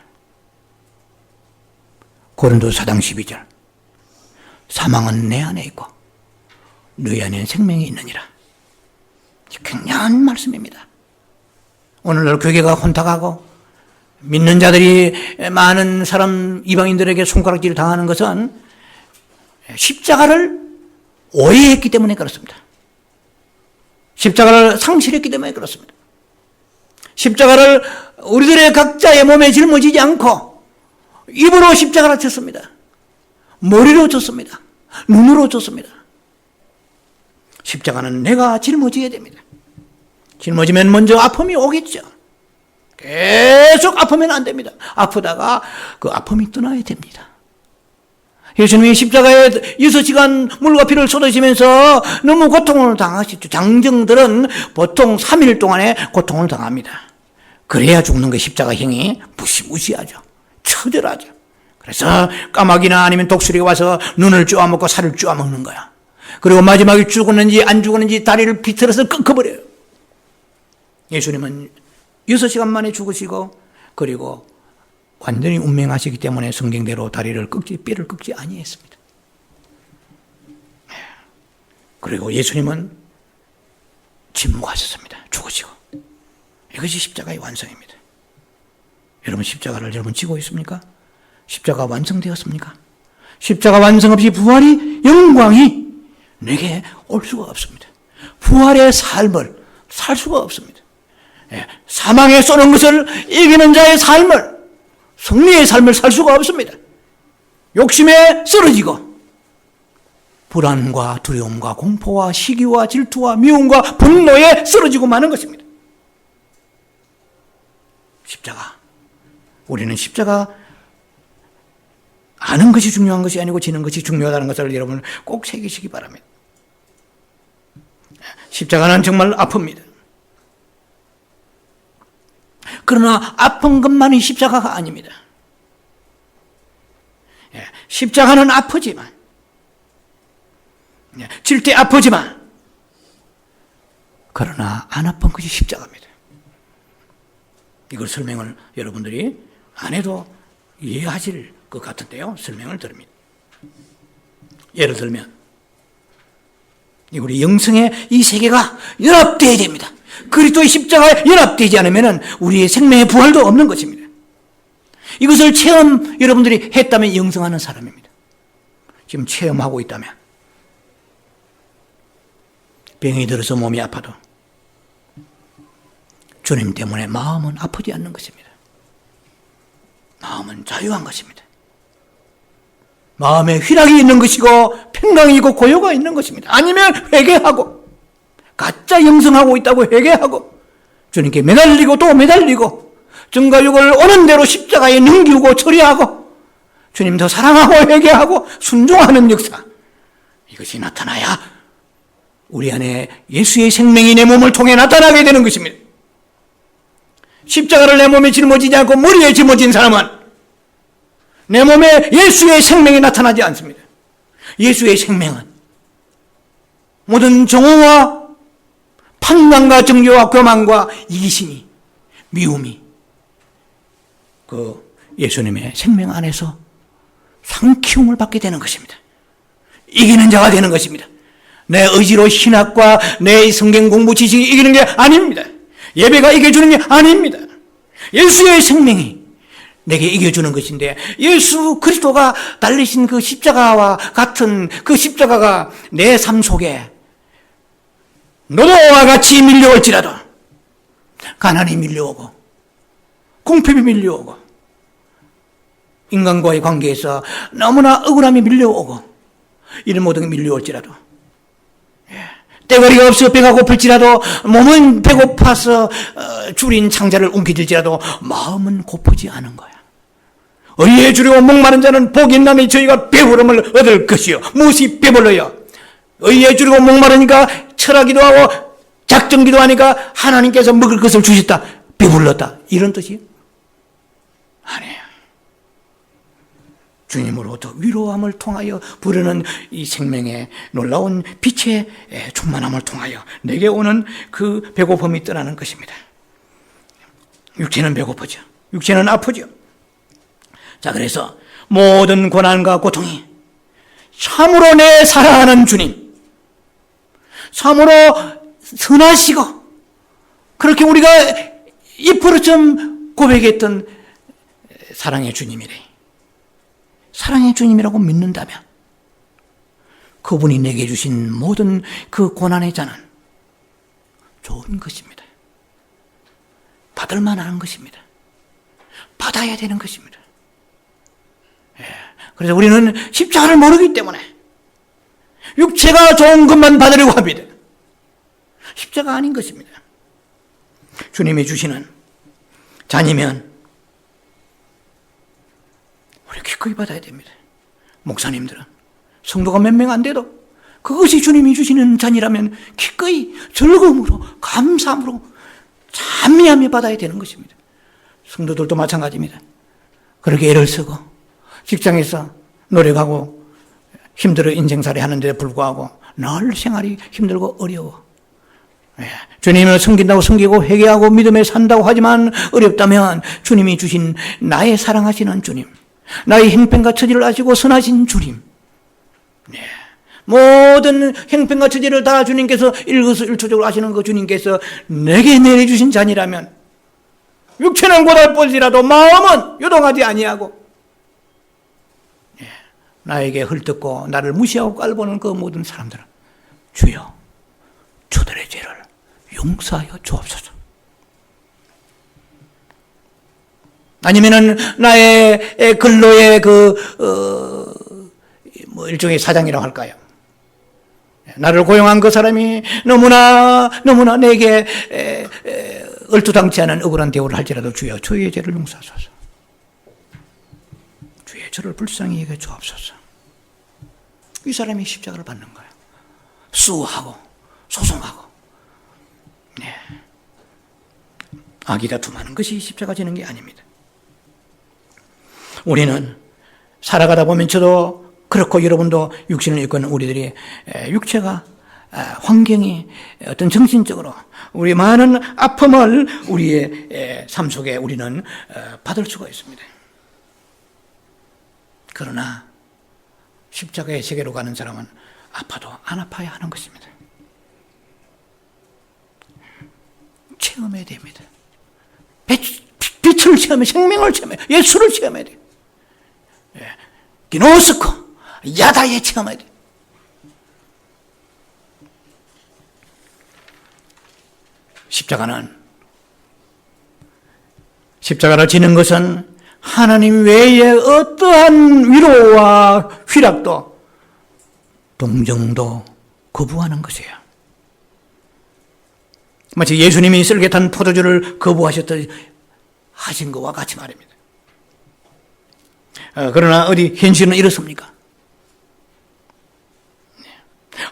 고린도서 4장 12절. 사망은 내 안에 있고 너희 안에는 생명이 있느니라. 굉장한 말씀입니다. 오늘날 교회가 혼탁하고 믿는 자들이 많은 사람 이방인들에게 손가락질을 당하는 것은 십자가를 오해했기 때문에 그렇습니다. 십자가를 상실했기 때문에 그렇습니다. 십자가를 우리들의 각자의 몸에 짊어지지 않고 입으로 십자가를 쳤습니다. 머리로 쳤습니다. 눈으로 쳤습니다. 십자가는 내가 짊어져야 됩니다. 짊어지면 먼저 아픔이 오겠죠. 계속 아프면 안 됩니다. 아프다가 그 아픔이 떠나야 됩니다. 예수님이 십자가에 6시간 물과 피를 쏟으시면서 너무 고통을 당하셨죠. 장정들은 보통 3일 동안에 고통을 당합니다. 그래야 죽는 게 십자가 형이 무시무시하죠. 처절하죠. 그래서 까마귀나 아니면 독수리가 와서 눈을 쪼아먹고 살을 쪼아먹는 거야. 그리고 마지막에 죽었는지 안 죽었는지 다리를 비틀어서 끊어버려요. 예수님은 6시간 만에 죽으시고 그리고 완전히 운명하시기 때문에 성경대로 다리를 뼈를 꺾지 아니했습니다. 그리고 예수님은 침묵하셨습니다. 죽으시고. 이것이 십자가의 완성입니다. 여러분 십자가를 여러분 지고 있습니까? 십자가 완성되었습니까? 십자가 완성 없이 부활이 영광이 내게 올 수가 없습니다. 부활의 삶을 살 수가 없습니다. 사망에 쏘는 것을 이기는 자의 삶을, 승리의 삶을 살 수가 없습니다. 욕심에 쓰러지고 불안과 두려움과 공포와 시기와 질투와 미움과 분노에 쓰러지고 마는 것입니다. 십자가. 우리는 십자가 아는 것이 중요한 것이 아니고 지는 것이 중요하다는 것을 여러분 꼭 새기시기 바랍니다. 십자가는 정말 아픕니다. 그러나 아픈 것만이 십자가가 아닙니다. 십자가는 아프지만, 질 때 아프지만, 그러나 안 아픈 것이 십자가입니다. 이걸 설명을 여러분들이 안 해도 이해하실 것 같은데요. 설명을 드립니다. 예를 들면, 우리 영성의 이 세계가 연합되어야 됩니다. 그리스도의 십자가에 연합되지 않으면 우리의 생명의 부활도 없는 것입니다. 이것을 여러분들이 했다면 영성하는 사람입니다. 지금 체험하고 있다면 병이 들어서 몸이 아파도 주님 때문에 마음은 아프지 않는 것입니다. 마음은 자유한 것입니다. 마음에 휘락이 있는 것이고 평강이 있고 고요가 있는 것입니다. 아니면 회개하고 가짜 영성하고 있다고 회개하고 주님께 매달리고 또 매달리고 정가육을 오는 대로 십자가에 넘기고 처리하고 주님 더 사랑하고 회개하고 순종하는 역사, 이것이 나타나야 우리 안에 예수의 생명이 내 몸을 통해 나타나게 되는 것입니다. 십자가를 내 몸에 짊어지지 않고 머리에 짊어진 사람은 내 몸에 예수의 생명이 나타나지 않습니다. 예수의 생명은 모든 정오와 판단과 정죄와 교만과 이기심이, 미움이, 그 예수님의 생명 안에서 상키움을 받게 되는 것입니다. 이기는 자가 되는 것입니다. 내 의지로 신학과 내 성경 공부 지식이 이기는 게 아닙니다. 예배가 이겨주는 게 아닙니다. 예수의 생명이 내게 이겨주는 것인데, 예수 그리스도가 달리신 그 십자가와 같은 그 십자가가 내 삶 속에 노도와 같이 밀려올지라도, 가난이 밀려오고 궁핍이 밀려오고 인간과의 관계에서 너무나 억울함이 밀려오고 이런 모든 게 밀려올지라도, 떼거리가 없어 배가 고플지라도, 몸은 배고파서 줄인 창자를 움켜질지라도 마음은 고프지 않은 거야. 의에 주려고 목마른 자는 복이 있나니 저희가 배부름을 얻을 것이요. 무엇이 배불러요? 의에 주려고 목마르니까 철하기도 하고 작정기도 하니까 하나님께서 먹을 것을 주셨다, 배불렀다, 이런 뜻이에요? 아니에요. 주님으로부터 위로함을 통하여 부르는 이 생명의 놀라운 빛의 충만함을 통하여 내게 오는 그 배고픔이 떠나는 것입니다. 육체는 배고프죠. 육체는 아프죠. 자, 그래서 모든 고난과 고통이 참으로 내 사랑하는 주님, 참으로 선하시고 그렇게 우리가 입으로좀 고백했던 사랑의 주님이래. 사랑의 주님이라고 믿는다면 그분이 내게 주신 모든 그 고난의 잔은 좋은 것입니다. 받을 만한 것입니다. 받아야 되는 것입니다. 그래서 우리는 십자가를 모르기 때문에 육체가 좋은 것만 받으려고 합니다. 십자가 아닌 것입니다. 주님이 주시는 잔이면 우리 기꺼이 받아야 됩니다. 목사님들은 성도가 몇 명 안 돼도 그것이 주님이 주시는 잔이라면 기꺼이 즐거움으로 감사함으로 찬미하며 받아야 되는 것입니다. 성도들도 마찬가지입니다. 그렇게 애를 쓰고 직장에서 노력하고 힘들어 인생살이 하는데 불구하고 늘 생활이 힘들고 어려워. 주님을 섬긴다고 섬기고 회개하고 믿음에 산다고 하지만 어렵다면 주님이 주신 나의 사랑하시는 주님, 나의 형편과 처지를 아시고 선하신 주님, 모든 형편과 처지를 다 주님께서 일거수일투족으로 아시는 그 주님께서 내게 내려주신 잔이라면 육체는 고달볼지라도 마음은 요동하지 아니하고 나에게 헐뜯고 나를 무시하고 깔보는 그 모든 사람들은 주여 저들의 죄를 용서하여 주옵소서. 아니면은 나의 근로의 일종의 사장이라고 할까요? 나를 고용한 그 사람이 너무나 내게 얼토당치 않은 억울한 대우를 할지라도 주여 저의 죄를 용서하소서. 주의 저를 불쌍히 여겨 주옵소서. 이 사람이 십자가를 받는 거예요. 수고하고 소송하고 악이 다툼하는 것이 십자가 지는 게 아닙니다. 우리는 살아가다 보면 저도 그렇고 여러분도 육신을 입고 있는 우리들이 육체가 환경이 어떤 정신적으로 우리 많은 아픔을 우리의 삶 속에 우리는 받을 수가 있습니다. 그러나 십자가의 세계로 가는 사람은 아파도 안 아파야 하는 것입니다. 체험해야 됩니다. 빛을 체험해, 생명을 체험해, 예수를 체험해야 돼요. 기노스코, 야다에 체험해야 돼요. 십자가를 지는 것은 하나님 외에 어떠한 위로와 휘락도 동정도 거부하는 것이에요. 마치 예수님이 쓸개탄 포도주를 거부하셨듯이 하신 것과 같이 말입니다. 그러나 어디 현실은 이렇습니까?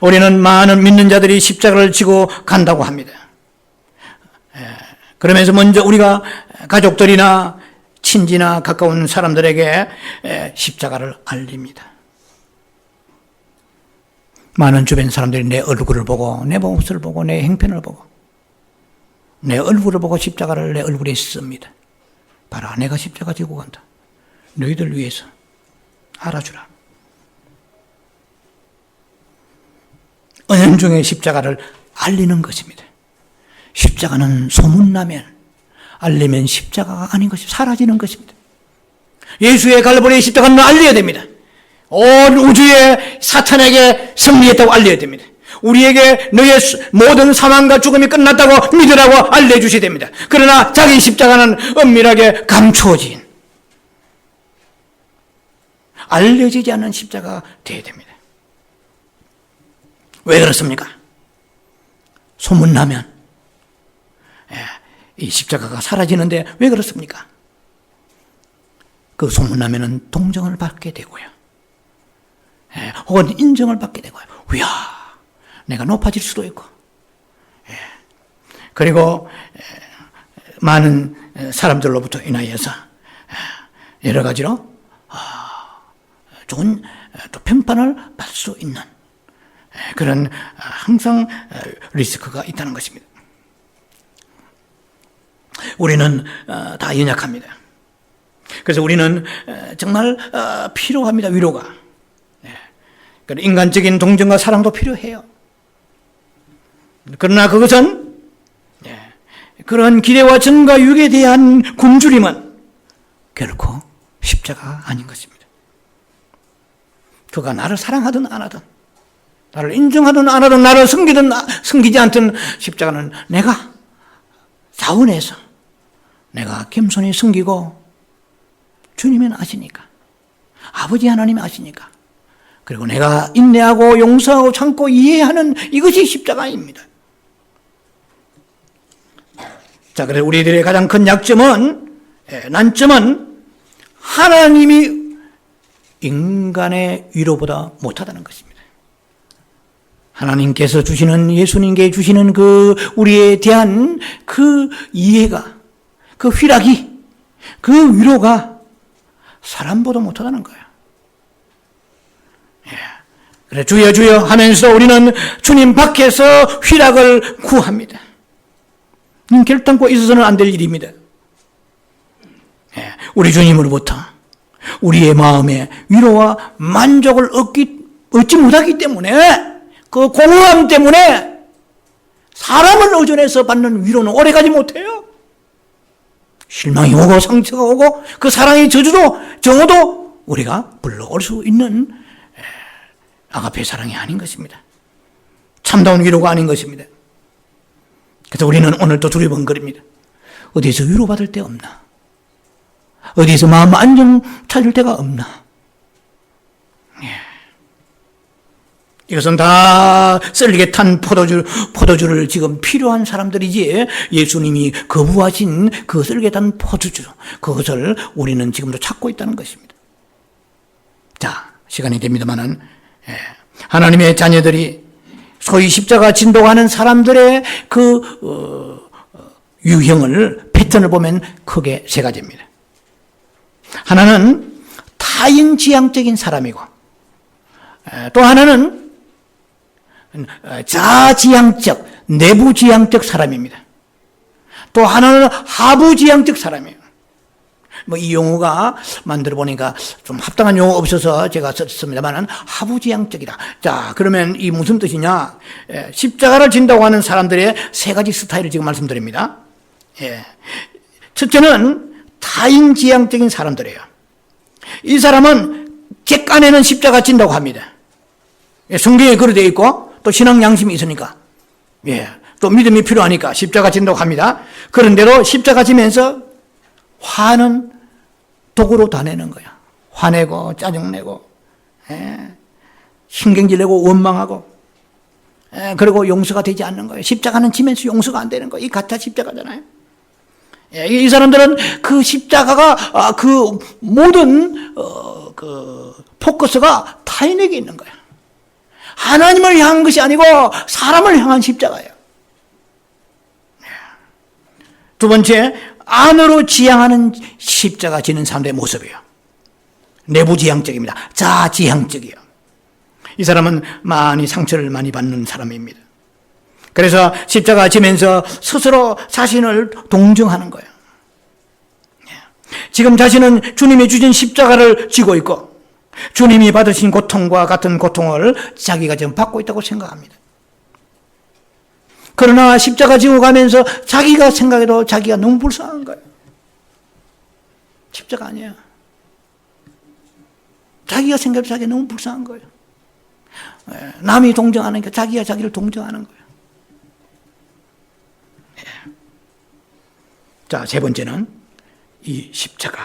우리는 많은 믿는 자들이 십자가를 지고 간다고 합니다. 그러면서 먼저 우리가 가족들이나 친지나 가까운 사람들에게 십자가를 알립니다. 많은 주변 사람들이 내 얼굴을 보고 내 모습을 보고 내 행편을 보고 내 얼굴을 보고 십자가를 내 얼굴에 씁니다. 봐라, 내가 십자가 지고 간다. 너희들 위해서 알아주라. 은연중에 십자가를 알리는 것입니다. 십자가는 소문나면, 알리면 십자가가 아닌 것이 사라지는 것입니다. 예수의 갈보리의 십자가는 알려야 됩니다. 온 우주에 사탄에게 승리했다고 알려야 됩니다. 우리에게 너의 모든 사망과 죽음이 끝났다고 믿으라고 알려주셔야 됩니다. 그러나 자기 십자가는 은밀하게 감추어진, 알려지지 않는 십자가가 되어야 됩니다. 왜 그렇습니까? 소문나면 이 십자가가 사라지는데 왜 그렇습니까? 그 소문나면 동정을 받게 되고요. 혹은 인정을 받게 되고요. 이야, 내가 높아질 수도 있고. 그리고 많은 사람들로부터 인하여서 여러 가지로 좋은 또 평판을 받을 수 있는 그런 항상 리스크가 있다는 것입니다. 우리는 다 연약합니다. 그래서 우리는 정말 필요합니다. 위로가. 인간적인 동정과 사랑도 필요해요. 그러나 그것은 그런 기대와 전과 육에 대한 굶주림은 결코 십자가 아닌 것입니다. 그가 나를 사랑하든 안 하든, 나를 인정하든 안 하든, 나를 섬기든 섬기지 않든, 십자가는 내가 자원해서 내가 겸손히 섬기고, 주님은 아시니까, 아버지 하나님이 아시니까, 그리고 내가 인내하고 용서하고 참고 이해하는 이것이 십자가입니다. 자, 그래서 우리들의 가장 큰 약점은, 난점은 하나님이 인간의 위로보다 못하다는 것입니다. 하나님께서 주시는, 예수님께 주시는 그 우리에 대한 그 이해가, 그 휘락이, 그 위로가 사람보다 못하다는 거예요. 그래, 주여 주여 하면서 우리는 주님 밖에서 휘락을 구합니다. 결단코 있어서는 안 될 일입니다. 우리 주님으로부터 우리의 마음에 위로와 만족을 얻지 못하기 때문에, 그 공허함 때문에 사람을 의존해서 받는 위로는 오래가지 못해요. 실망이 오고 상처가 오고 그 사랑의 저주도 정오도 우리가 불러올 수 있는 아가페 사랑이 아닌 것입니다. 참다운 위로가 아닌 것입니다. 그래서 우리는 오늘도 두리번거립니다. 어디에서 위로받을 데 없나? 어디에서 마음 안정 찾을 데가 없나? 이것은 다 썰리게 탄 포도주를 지금 필요한 사람들이지, 예수님이 거부하신 그 썰리게 탄 포도주, 그것을 우리는 지금도 찾고 있다는 것입니다. 자, 시간이 됩니다만은, 하나님의 자녀들이 소위 십자가 진도하는 사람들의 그 유형을, 패턴을 보면 크게 세 가지입니다. 하나는 타인지향적인 사람이고, 또 하나는 자지향적, 내부지향적 사람입니다. 또 하나는 하부지향적 사람이에요. 이 용어가 만들어 보니까 좀 합당한 용어 없어서 제가 썼습니다만, 하부지향적이다. 자, 그러면 이 무슨 뜻이냐? 십자가를 진다고 하는 사람들의 세 가지 스타일을 지금 말씀드립니다. 첫째는 타인지향적인 사람들이에요. 이 사람은 제 깐에는 십자가 진다고 합니다. 성경에 그렇게 되어 있고, 또 신앙 양심이 있으니까, 또 믿음이 필요하니까 십자가 진다고 합니다. 그런데도 십자가 지면서 화는 독으로 다 내는 거야. 화내고 짜증내고, 신경질내고 원망하고, 그리고 용서가 되지 않는 거예요. 십자가는 지면서 용서가 안 되는 거예요. 이 가짜 십자가잖아요. 이 사람들은 그 십자가가 그 모든 그 포커스가 타인에게 있는 거야. 하나님을 향한 것이 아니고 사람을 향한 십자가예요. 두 번째, 안으로 지향하는 십자가 지는 사람들의 모습이에요. 내부지향적입니다. 자지향적이에요. 이 사람은 많이 상처를 많이 받는 사람입니다. 그래서 십자가 지면서 스스로 자신을 동정하는 거예요. 지금 자신은 주님이 주신 십자가를 지고 있고 주님이 받으신 고통과 같은 고통을 자기가 지금 받고 있다고 생각합니다. 그러나 십자가 지고 가면서 자기가 생각해도 자기가 너무 불쌍한 거예요. 십자가 아니야. 자기가 생각해도 자기가 너무 불쌍한 거예요. 남이 동정하니까 자기가 자기를 동정하는 거예요. 자, 세 번째는 이 십자가.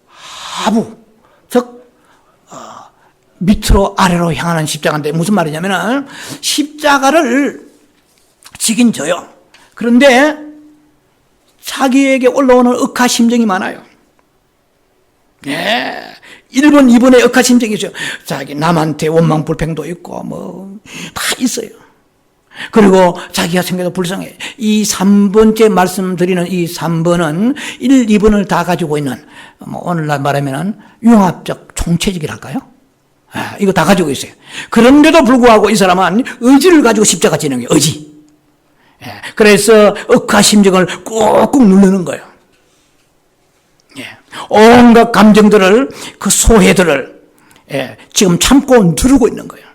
하부, 즉 밑으로 아래로 향하는 십자가인데 무슨 말이냐면은 십자가를 지긴 져요. 그런데 자기에게 올라오는 억하심정이 많아요. 1번, 2번의 억하심정이 있어요. 자기 남한테 원망 불평도 있고 뭐 다 있어요. 그리고 자기가 생겨도 불쌍해. 이 3번째 말씀드리는 이 3번은 1, 2번을 다 가지고 있는, 뭐 오늘날 말하면 융합적 총체적이랄까요? 이거 다 가지고 있어요. 그런데도 불구하고 이 사람은 의지를 가지고 십자가 지는 거예요. 의지. 그래서 억하심정을 꾹꾹 누르는 거예요. 온갖 감정들을, 그 소해들을 지금 참고 누르고 있는 거예요.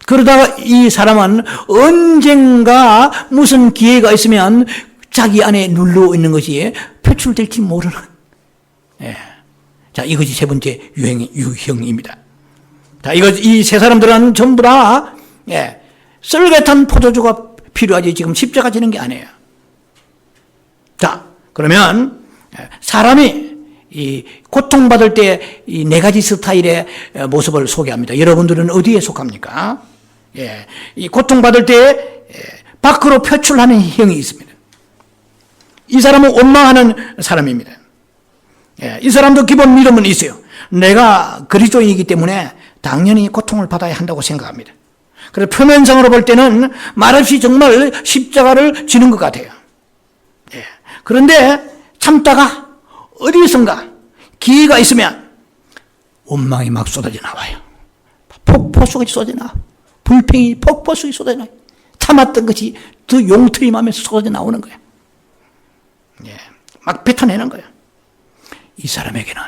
그러다가 이 사람은 언젠가 무슨 기회가 있으면 자기 안에 눌러 있는 것이 표출될지 모르는. 자, 이것이 세 번째 유형입니다. 자, 이 세 사람들은 전부 다 썰개탄 포도주가 필요하지 지금 십자가 지는 게 아니에요. 자, 그러면 사람이 이 고통받을 때 이 네 가지 스타일의 모습을 소개합니다. 여러분들은 어디에 속합니까? 이 고통받을 때 밖으로 표출하는 형이 있습니다. 이 사람은 원망하는 사람입니다. 이 사람도 기본 믿음은 있어요. 내가 그리스도인이기 때문에 당연히 고통을 받아야 한다고 생각합니다. 그래서 표면상으로 볼 때는 말없이 정말 십자가를 지는 것 같아요. 그런데 참다가 어디선가 기회가 있으면 원망이 막 쏟아져 나와요. 폭포 속에 쏟아져 나와. 불평이 폭포 속에 쏟아져 나와요. 참았던 것이 더 용트림하면서 쏟아져 나오는 거예요. 막 뱉어내는 거예요. 이 사람에게는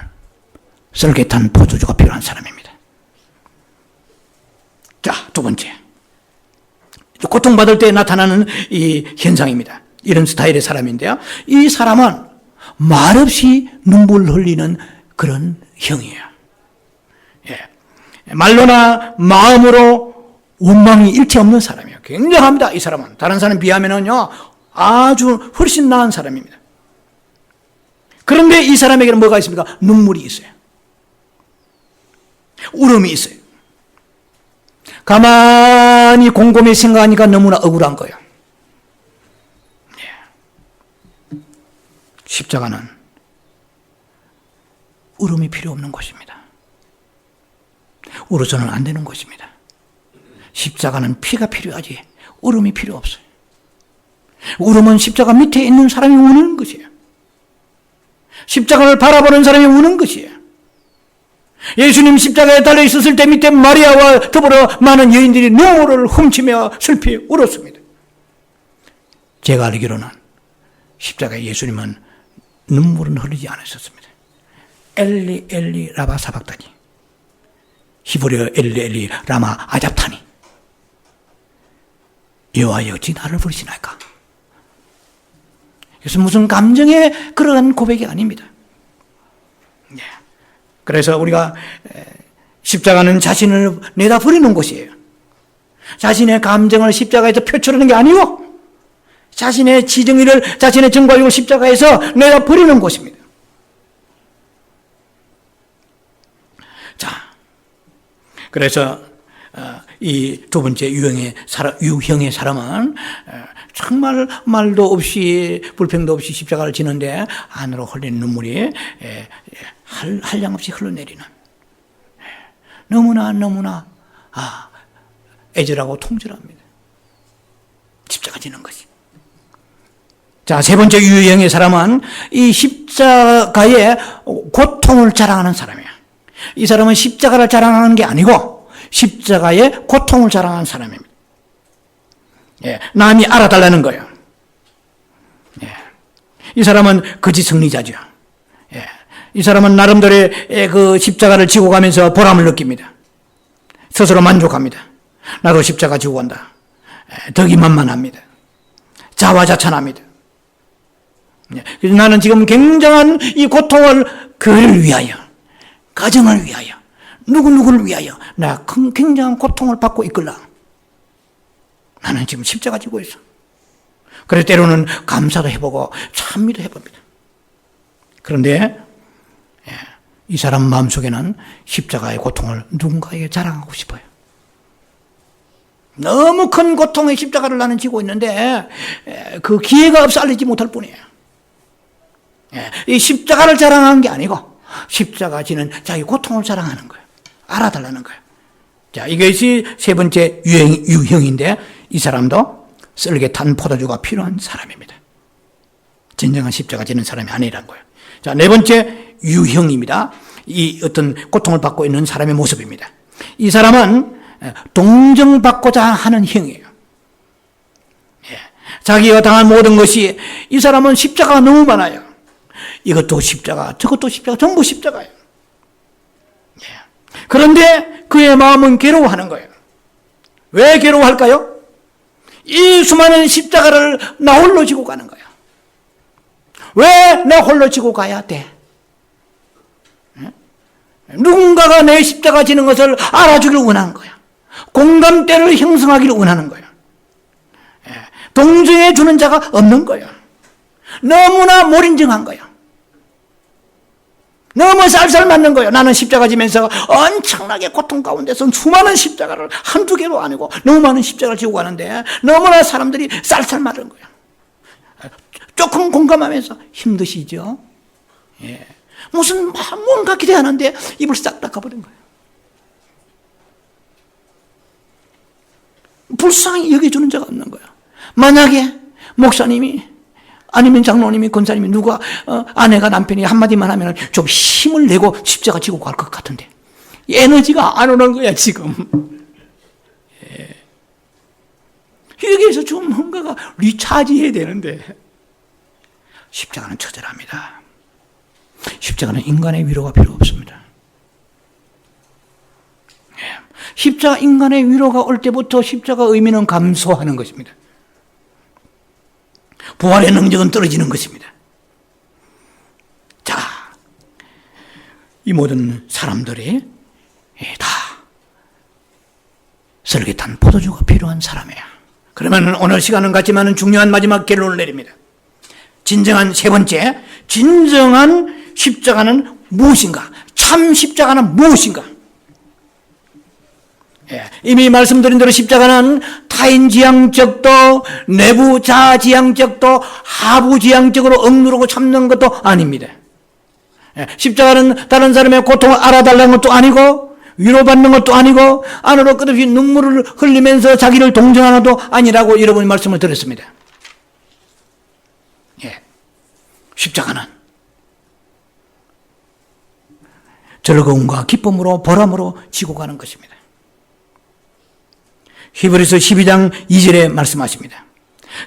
썰개탄 포도주가 필요한 사람입니다. 자, 두 번째. 고통받을 때 나타나는 이 현상입니다. 이런 스타일의 사람인데요. 이 사람은 말없이 눈물 흘리는 그런 형이에요. 말로나 마음으로 원망이 일체 없는 사람이에요. 굉장합니다, 이 사람은. 다른 사람에 비하면은요, 아주 훨씬 나은 사람입니다. 그런데 이 사람에게는 뭐가 있습니까? 눈물이 있어요. 울음이 있어요. 가만히 곰곰이 생각하니까 너무나 억울한 거예요. 십자가는 울음이 필요 없는 것입니다. 울어서는 안 되는 것입니다. 십자가는 피가 필요하지 울음이 필요 없어요. 울음은 십자가 밑에 있는 사람이 우는 것이에요. 십자가를 바라보는 사람이 우는 것이에요. 예수님 십자가에 달려 있었을 때 밑에 마리아와 더불어 많은 여인들이 눈물을 훔치며 슬피 울었습니다. 제가 알기로는 십자가에 예수님은 눈물은 흐르지 않으셨습니다. 엘리 엘리 라마 사박다니, 히브리어 엘리 엘리 라마 아잡타니, 여호와여 어찌 나를 부르시나이까. 그래서 무슨 감정의 그런 고백이 아닙니다. 그래서 우리가 십자가는 자신을 내다 버리는 곳이에요. 자신의 감정을 십자가에서 표출하는 게 아니고 자신의 지정의를, 자신의 정과욕을 십자가에서 내다 버리는 곳입니다. 자, 그래서 이 두 번째 유형의 사람은 정말 말도 없이 불평도 없이 십자가를 지는데 안으로 흘리는 눈물이 한량없이 흘러내리는, 너무나 애절하고 통절합니다. 십자가 지는 것이. 자, 세 번째 유형의 사람은 이 십자가의 고통을 자랑하는 사람이에요. 이 사람은 십자가를 자랑하는 게 아니고 십자가의 고통을 자랑하는 사람입니다. 남이 알아달라는 거예요. 이 사람은 거짓 승리자죠. 예. 이 사람은 나름대로의 그 십자가를 지고 가면서 보람을 느낍니다. 스스로 만족합니다. 나도 십자가 지고 간다. 덕이만만합니다. 자화자찬합니다. 그래서 나는 지금 굉장한 이 고통을 그를 위하여, 가정을 위하여, 누구누구를 위하여 나 굉장한 고통을 받고 있걸라. 나는 지금 십자가 지고 있어. 그래서 때로는 감사도 해보고 찬미도 해봅니다. 그런데 이 사람 마음속에는 십자가의 고통을 누군가에게 자랑하고 싶어요. 너무 큰 고통의 십자가를 나는 지고 있는데 그 기회가 없어 알리지 못할 뿐이에요. 이 십자가를 자랑하는 게 아니고 십자가 지는 자기 고통을 자랑하는 거예요. 알아달라는 거예요. 자, 이것이 세 번째 유형인데 이 사람도 썰게 탄 포도주가 필요한 사람입니다. 진정한 십자가 지는 사람이 아니라는 거예요. 자, 네 번째 유형입니다. 이 어떤 고통을 받고 있는 사람의 모습입니다. 이 사람은 동정받고자 하는 형이에요. 자기가 당한 모든 것이 이 사람은 십자가가 너무 많아요. 이것도 십자가, 저것도 십자가, 전부 십자가예요. 그런데 그의 마음은 괴로워하는 거예요. 왜 괴로워할까요? 이 수많은 십자가를 나 홀로 지고 가는 거예요. 왜 나 홀로 지고 가야 돼? 누군가가 내 십자가 지는 것을 알아주길 원하는 거야. 공감대를 형성하기를 원하는 거야. 동정해 주는 자가 없는 거야. 너무나 몰인정한 거야. 너무 쌀쌀 맞는 거예요. 나는 십자가 지면서 엄청나게 고통 가운데서 수많은 십자가를 한두 개로 아니고 너무 많은 십자가를 지고 가는데 너무나 사람들이 쌀쌀 맞는 거예요. 조금 공감하면서 힘드시죠? 예. 무슨 뭔가 기대하는데 입을 싹 닦아버린 거예요. 불쌍히 여겨주는 자가 없는 거예요. 만약에 목사님이 아니면 장로님이 권사님이 누가 아내가 남편이 한마디만 하면 좀 힘을 내고 십자가 지고 갈 것 같은데 에너지가 안 오는 거야 지금. 예. 여기에서 좀 뭔가가 리차지해야 되는데 십자가는 처절합니다. 십자가는 인간의 위로가 필요 없습니다. 예. 십자가 인간의 위로가 올 때부터 십자가 의미는 감소하는 것입니다. 부활의 능력은 떨어지는 것입니다. 자, 이 모든 사람들이 다 설계탄 포도주가 필요한 사람이야. 그러면 오늘 시간은 같지만 중요한 마지막 결론을 내립니다. 진정한 세 번째, 진정한 십자가는 무엇인가? 참 십자가는 무엇인가? 이미 말씀드린 대로 십자가는 타인지향적도 내부 자아지향적도 하부지향적으로 억누르고 참는 것도 아닙니다. 십자가는 다른 사람의 고통을 알아달라는 것도 아니고 위로받는 것도 아니고 안으로 끝없이 눈물을 흘리면서 자기를 동정하는 것도 아니라고 여러분이 말씀을 드렸습니다. 십자가는 즐거움과 기쁨으로 보람으로 지고 가는 것입니다. 히브리서 12장 2절에 말씀하십니다.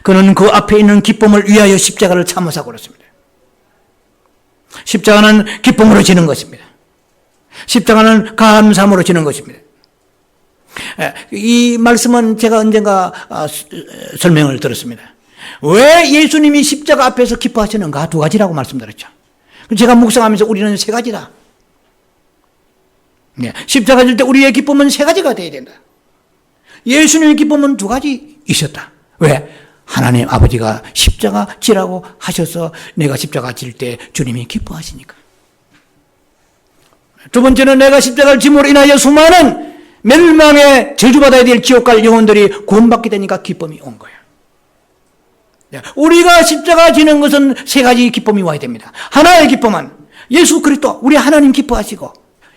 그는 그 앞에 있는 기쁨을 위하여 십자가를 참으사고 그렇습니다. 십자가는 기쁨으로 지는 것입니다. 십자가는 감사함으로 지는 것입니다. 이 말씀은 제가 언젠가 설명을 들었습니다. 왜 예수님이 십자가 앞에서 기뻐하시는가? 두 가지라고 말씀드렸죠. 제가 묵상하면서 우리는 세 가지다. 십자가 질 때 우리의 기쁨은 세 가지가 되어야 된다. 예수님의 기쁨은 두 가지 있었다. 왜? 하나님 아버지가 십자가 지라고 하셔서 내가 십자가 질 때 주님이 기뻐하시니까. 두 번째는 내가 십자가를 짐으로 인하여 수많은 멸망에 저주받아야 될 지옥 갈 영혼들이 구원받게 되니까 기쁨이 온 거예요. 우리가 십자가 지는 것은 세 가지 기쁨이 와야 됩니다. 하나의 기쁨은 예수 그리스도 우리 하나님 기뻐하시고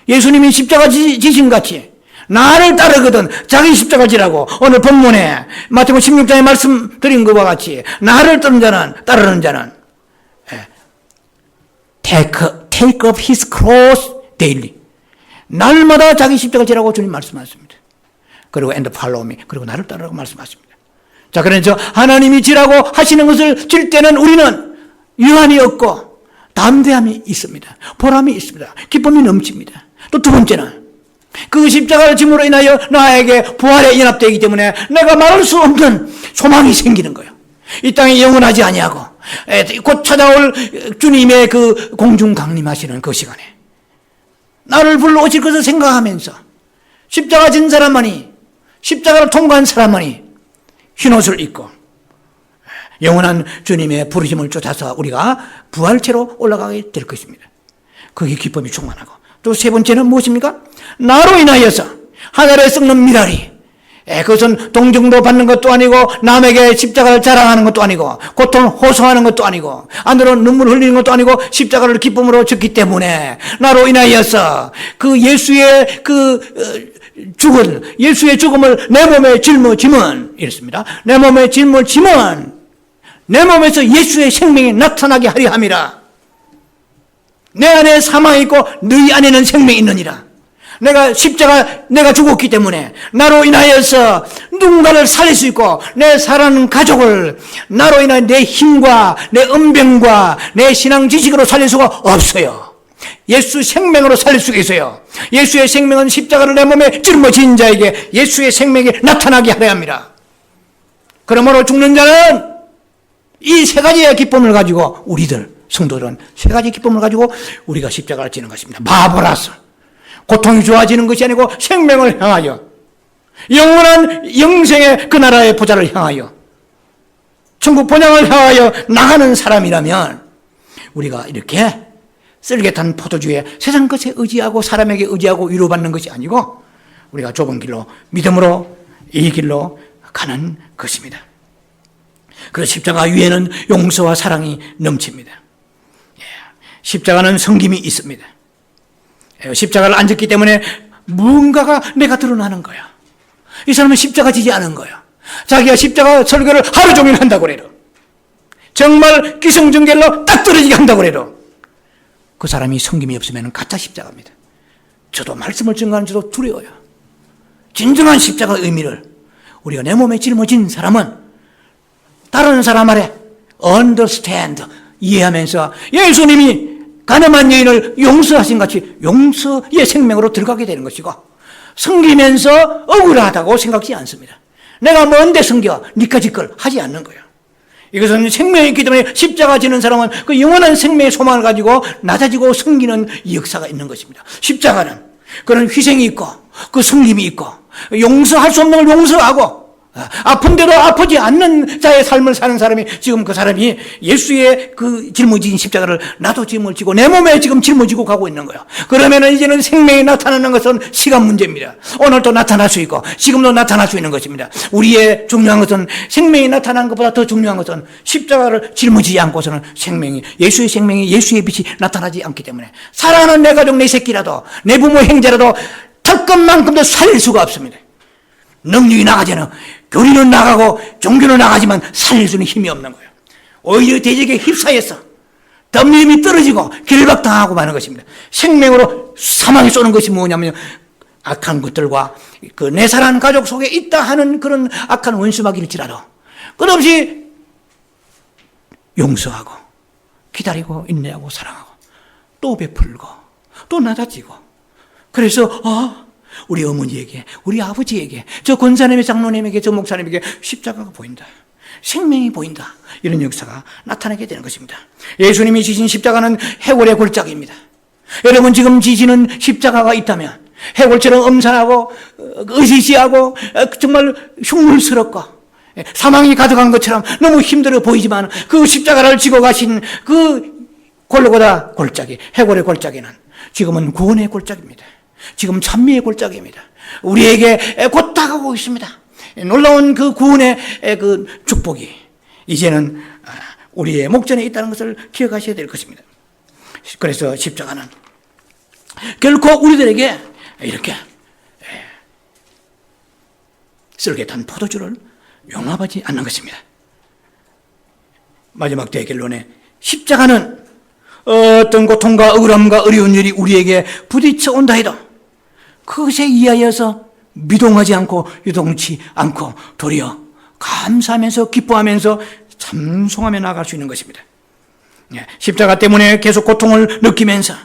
예수님이 십자가 지신 같이 나를 따르거든 자기 십자가 지라고 오늘 본문에 마태복음 16장에 말씀드린 것과 같이 나를 따르는 자는 take up his cross daily. 날마다 자기 십자가 지라고 주님 말씀하십니다. 그리고 and follow me. 그리고 나를 따르라고 말씀하십니다. 자, 그래서 하나님이 지라고 하시는 것을 질 때는 우리는 유한이 없고 담대함이 있습니다. 보람이 있습니다. 기쁨이 넘칩니다. 또 두 번째는 그 십자가를 짐으로 인하여 나에게 부활에 연합되기 때문에 내가 말할 수 없는 소망이 생기는 거예요. 이 땅에 영원하지 아니하고 곧 찾아올 주님의 그 공중 강림하시는 그 시간에 나를 불러오실 것을 생각하면서 십자가 진 사람만이, 십자가를 통과한 사람만이 흰옷을 입고 영원한 주님의 부르심을 쫓아서 우리가 부활체로 올라가게 될 것입니다. 그게 기쁨이 충만하고, 또 세 번째는 무엇입니까? 나로 인하여서 하늘에 썩는 미랄이, 그것은 동정도 받는 것도 아니고 남에게 십자가를 자랑하는 것도 아니고 고통 호소하는 것도 아니고 안으로 눈물 흘리는 것도 아니고 십자가를 기쁨으로 졌기 때문에 나로 인하여서 그 예수의 예수의 죽음을 내 몸에 짊어지면, 이렇습니다. 내 몸에 짊어지면 내 몸에서 예수의 생명이 나타나게 하려 함이라. 내 안에 사망이 있고 너희 안에는 생명이 있느니라. 내가 죽었기 때문에 나로 인하여서 누군가를 살릴 수 있고, 내 사랑하는 가족을 나로 인하여 내 힘과 내 은병과 내 신앙 지식으로 살릴 수가 없어요. 예수 생명으로 살릴 수가 있어요. 예수의 생명은 십자가를 내 몸에 짊어진 자에게 예수의 생명이 나타나게 하려 합니다. 그러므로 죽는 자는 이 세 가지의 기쁨을 가지고, 우리들 성도들은 세 가지 기쁨을 가지고 우리가 십자가를 지는 것입니다. 바보라서 고통이 좋아지는 것이 아니고 생명을 향하여, 영원한 영생의 그 나라의 보좌를 향하여, 천국 본향을 향하여 나가는 사람이라면, 우리가 이렇게 쓸개탄 포도주에 세상 것에 의지하고 사람에게 의지하고 위로받는 것이 아니고 우리가 좁은 길로 믿음으로 이 길로 가는 것입니다. 그래서 십자가 위에는 용서와 사랑이 넘칩니다. 십자가는 섬김이 있습니다. 십자가를 안 졌기 때문에 무언가가 내가 드러나는 거야. 이 사람은 십자가 지지 않은 거야. 자기가 십자가 설교를 하루 종일 한다고 그래도, 정말 기승전결로 딱 떨어지게 한다고 그래도 그 사람이 섬김이 없으면 가짜 십자가입니다. 저도 말씀을 증거하는 저도 두려워요. 진정한 십자가의 의미를 우리가 내 몸에 짊어진 사람은 다른 사람 아래 understand, 이해하면서 예수님이 가늠한 여인을 용서하신 같이 용서의 생명으로 들어가게 되는 것이고, 섬기면서 억울하다고 생각지 않습니다. 내가 뭔데 섬겨? 니까지 걸 하지 않는 거예요. 이것은 생명이 있기 때문에 십자가 지는 사람은 그 영원한 생명의 소망을 가지고 낮아지고 섬기는 역사가 있는 것입니다. 십자가는 그런 희생이 있고 그 섬김이 있고 용서할 수 없는 걸 용서하고 아픈데도 아프지 않는 자의 삶을 사는 사람이, 지금 그 사람이 예수의 그 짊어진 십자가를 나도 짊어지고 내 몸에 지금 짊어지고 가고 있는 거예요. 그러면 이제는 생명이 나타나는 것은 시간 문제입니다. 오늘도 나타날 수 있고 지금도 나타날 수 있는 것입니다. 우리의 중요한 것은, 생명이 나타나는 것보다 더 중요한 것은 십자가를 짊어지지 않고서는 예수의 생명이, 예수의 빛이 나타나지 않기 때문에 사랑하는 내 가족, 내 새끼라도, 내 부모, 형제라도 털끝만큼도 살릴 수가 없습니다. 능력이 나가지는, 교리는 나가고 종교는 나가지만 살릴 수는 힘이 없는 거예요. 오히려 대적에 휩싸여서 덤림이 떨어지고 결박당하고 마는 것입니다. 생명으로 사망에 쏘는 것이 뭐냐면, 악한 것들과 그 내 사랑하는 가족 속에 있다 하는 그런 악한 원수막일지라도 끝없이 용서하고 기다리고 인내하고 사랑하고 또 베풀고 또 낮아지고, 그래서 우리 어머니에게, 우리 아버지에게, 저 권사님의 장로님에게, 저 목사님에게 십자가가 보인다, 생명이 보인다, 이런 역사가 나타나게 되는 것입니다. 예수님이 지신 십자가는 해골의 골짜기입니다. 여러분 지금 지시는 십자가가 있다면 해골처럼 엄산하고 으시시하고 정말 흉물스럽고 사망이 가득한 것처럼 너무 힘들어 보이지만, 그 십자가를 지고 가신 그 골고다 골짜기, 해골의 골짜기는 지금은 구원의 골짜기입니다. 지금 찬미의 골짜기입니다. 우리에게 곧 다가오고 있습니다. 놀라운 그 구원의 그 축복이 이제는 우리의 목전에 있다는 것을 기억하셔야 될 것입니다. 그래서 십자가는 결코 우리들에게 이렇게 쓸개탄 포도주를 용납하지 않는 것입니다. 마지막 대결론에, 십자가는 어떤 고통과 억울함과 어려운 일이 우리에게 부딪혀 온다 해도 그것에 의하여서 미동하지 않고 유동치 않고 도리어 감사하면서 기뻐하면서 찬송하며 나아갈 수 있는 것입니다. 십자가 때문에 계속 고통을 느끼면서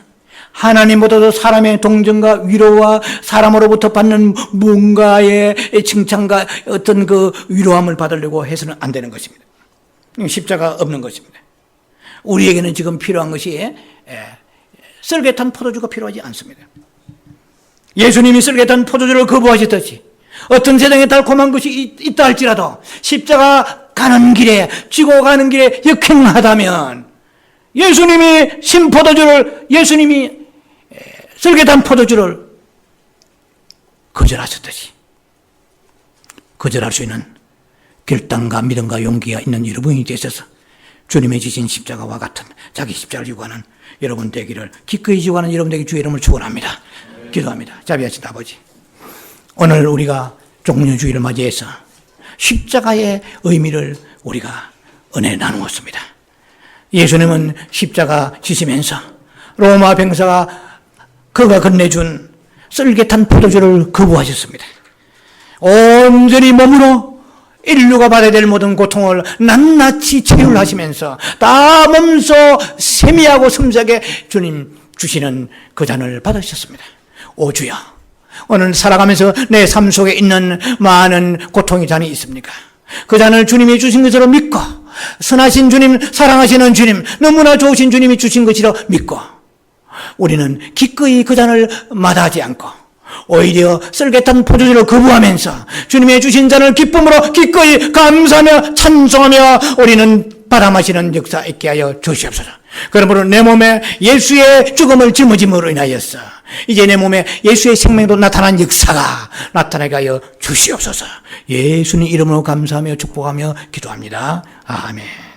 하나님보다도 사람의 동정과 위로와 사람으로부터 받는 뭔가의 칭찬과 어떤 그 위로함을 받으려고 해서는 안 되는 것입니다. 십자가 없는 것입니다. 우리에게는 지금 필요한 것이 썰개탄 포도주가 필요하지 않습니다. 예수님이 썰개탄 포도주를 거부하셨듯이 어떤 세상에 달콤한 것이 있다 할지라도 십자가 가는 길에, 지고 가는 길에 역행하다면 예수님이 신포도주를, 예수님이 썰개탄 포도주를 거절하셨듯이 거절할 수 있는 결단과 믿음과 용기가 있는 여러분이 되셔서 주님의 지신 십자가와 같은 자기 십자가를 지고 가는 여러분 되기를, 기꺼이 지고 가는 여러분 되기 주의 이름을 축원합니다. 기도합니다. 자비하신 아버지, 오늘 우리가 종려주의를 맞이해서 십자가의 의미를 우리가 은혜 나누었습니다. 예수님은 십자가 지시면서 로마 병사가 그가 건네준 썰개탄 포도주를 거부하셨습니다. 온전히 몸으로 인류가 받아야 될 모든 고통을 낱낱이 치유를 하시면서 다 몸소 세미하고 섬세하게 주님 주시는 그 잔을 받으셨습니다. 오 주여, 오늘 살아가면서 내 삶 속에 있는 많은 고통의 잔이 있습니까? 그 잔을 주님이 주신 것으로 믿고, 선하신 주님, 사랑하시는 주님, 너무나 좋으신 주님이 주신 것이라 믿고, 우리는 기꺼이 그 잔을 마다하지 않고 오히려 썰개탄 포도주를 거부하면서 주님의 주신 잔을 기쁨으로 기꺼이 감사하며 찬송하며 우리는 받아 마시는 역사 있게 하여 주시옵소서. 그러므로 내 몸에 예수의 죽음을 짊어짐으로 인하여서 이제 내 몸에 예수의 생명도 나타난 역사가 나타나게 하여 주시옵소서. 예수님 이름으로 감사하며 축복하며 기도합니다. 아멘.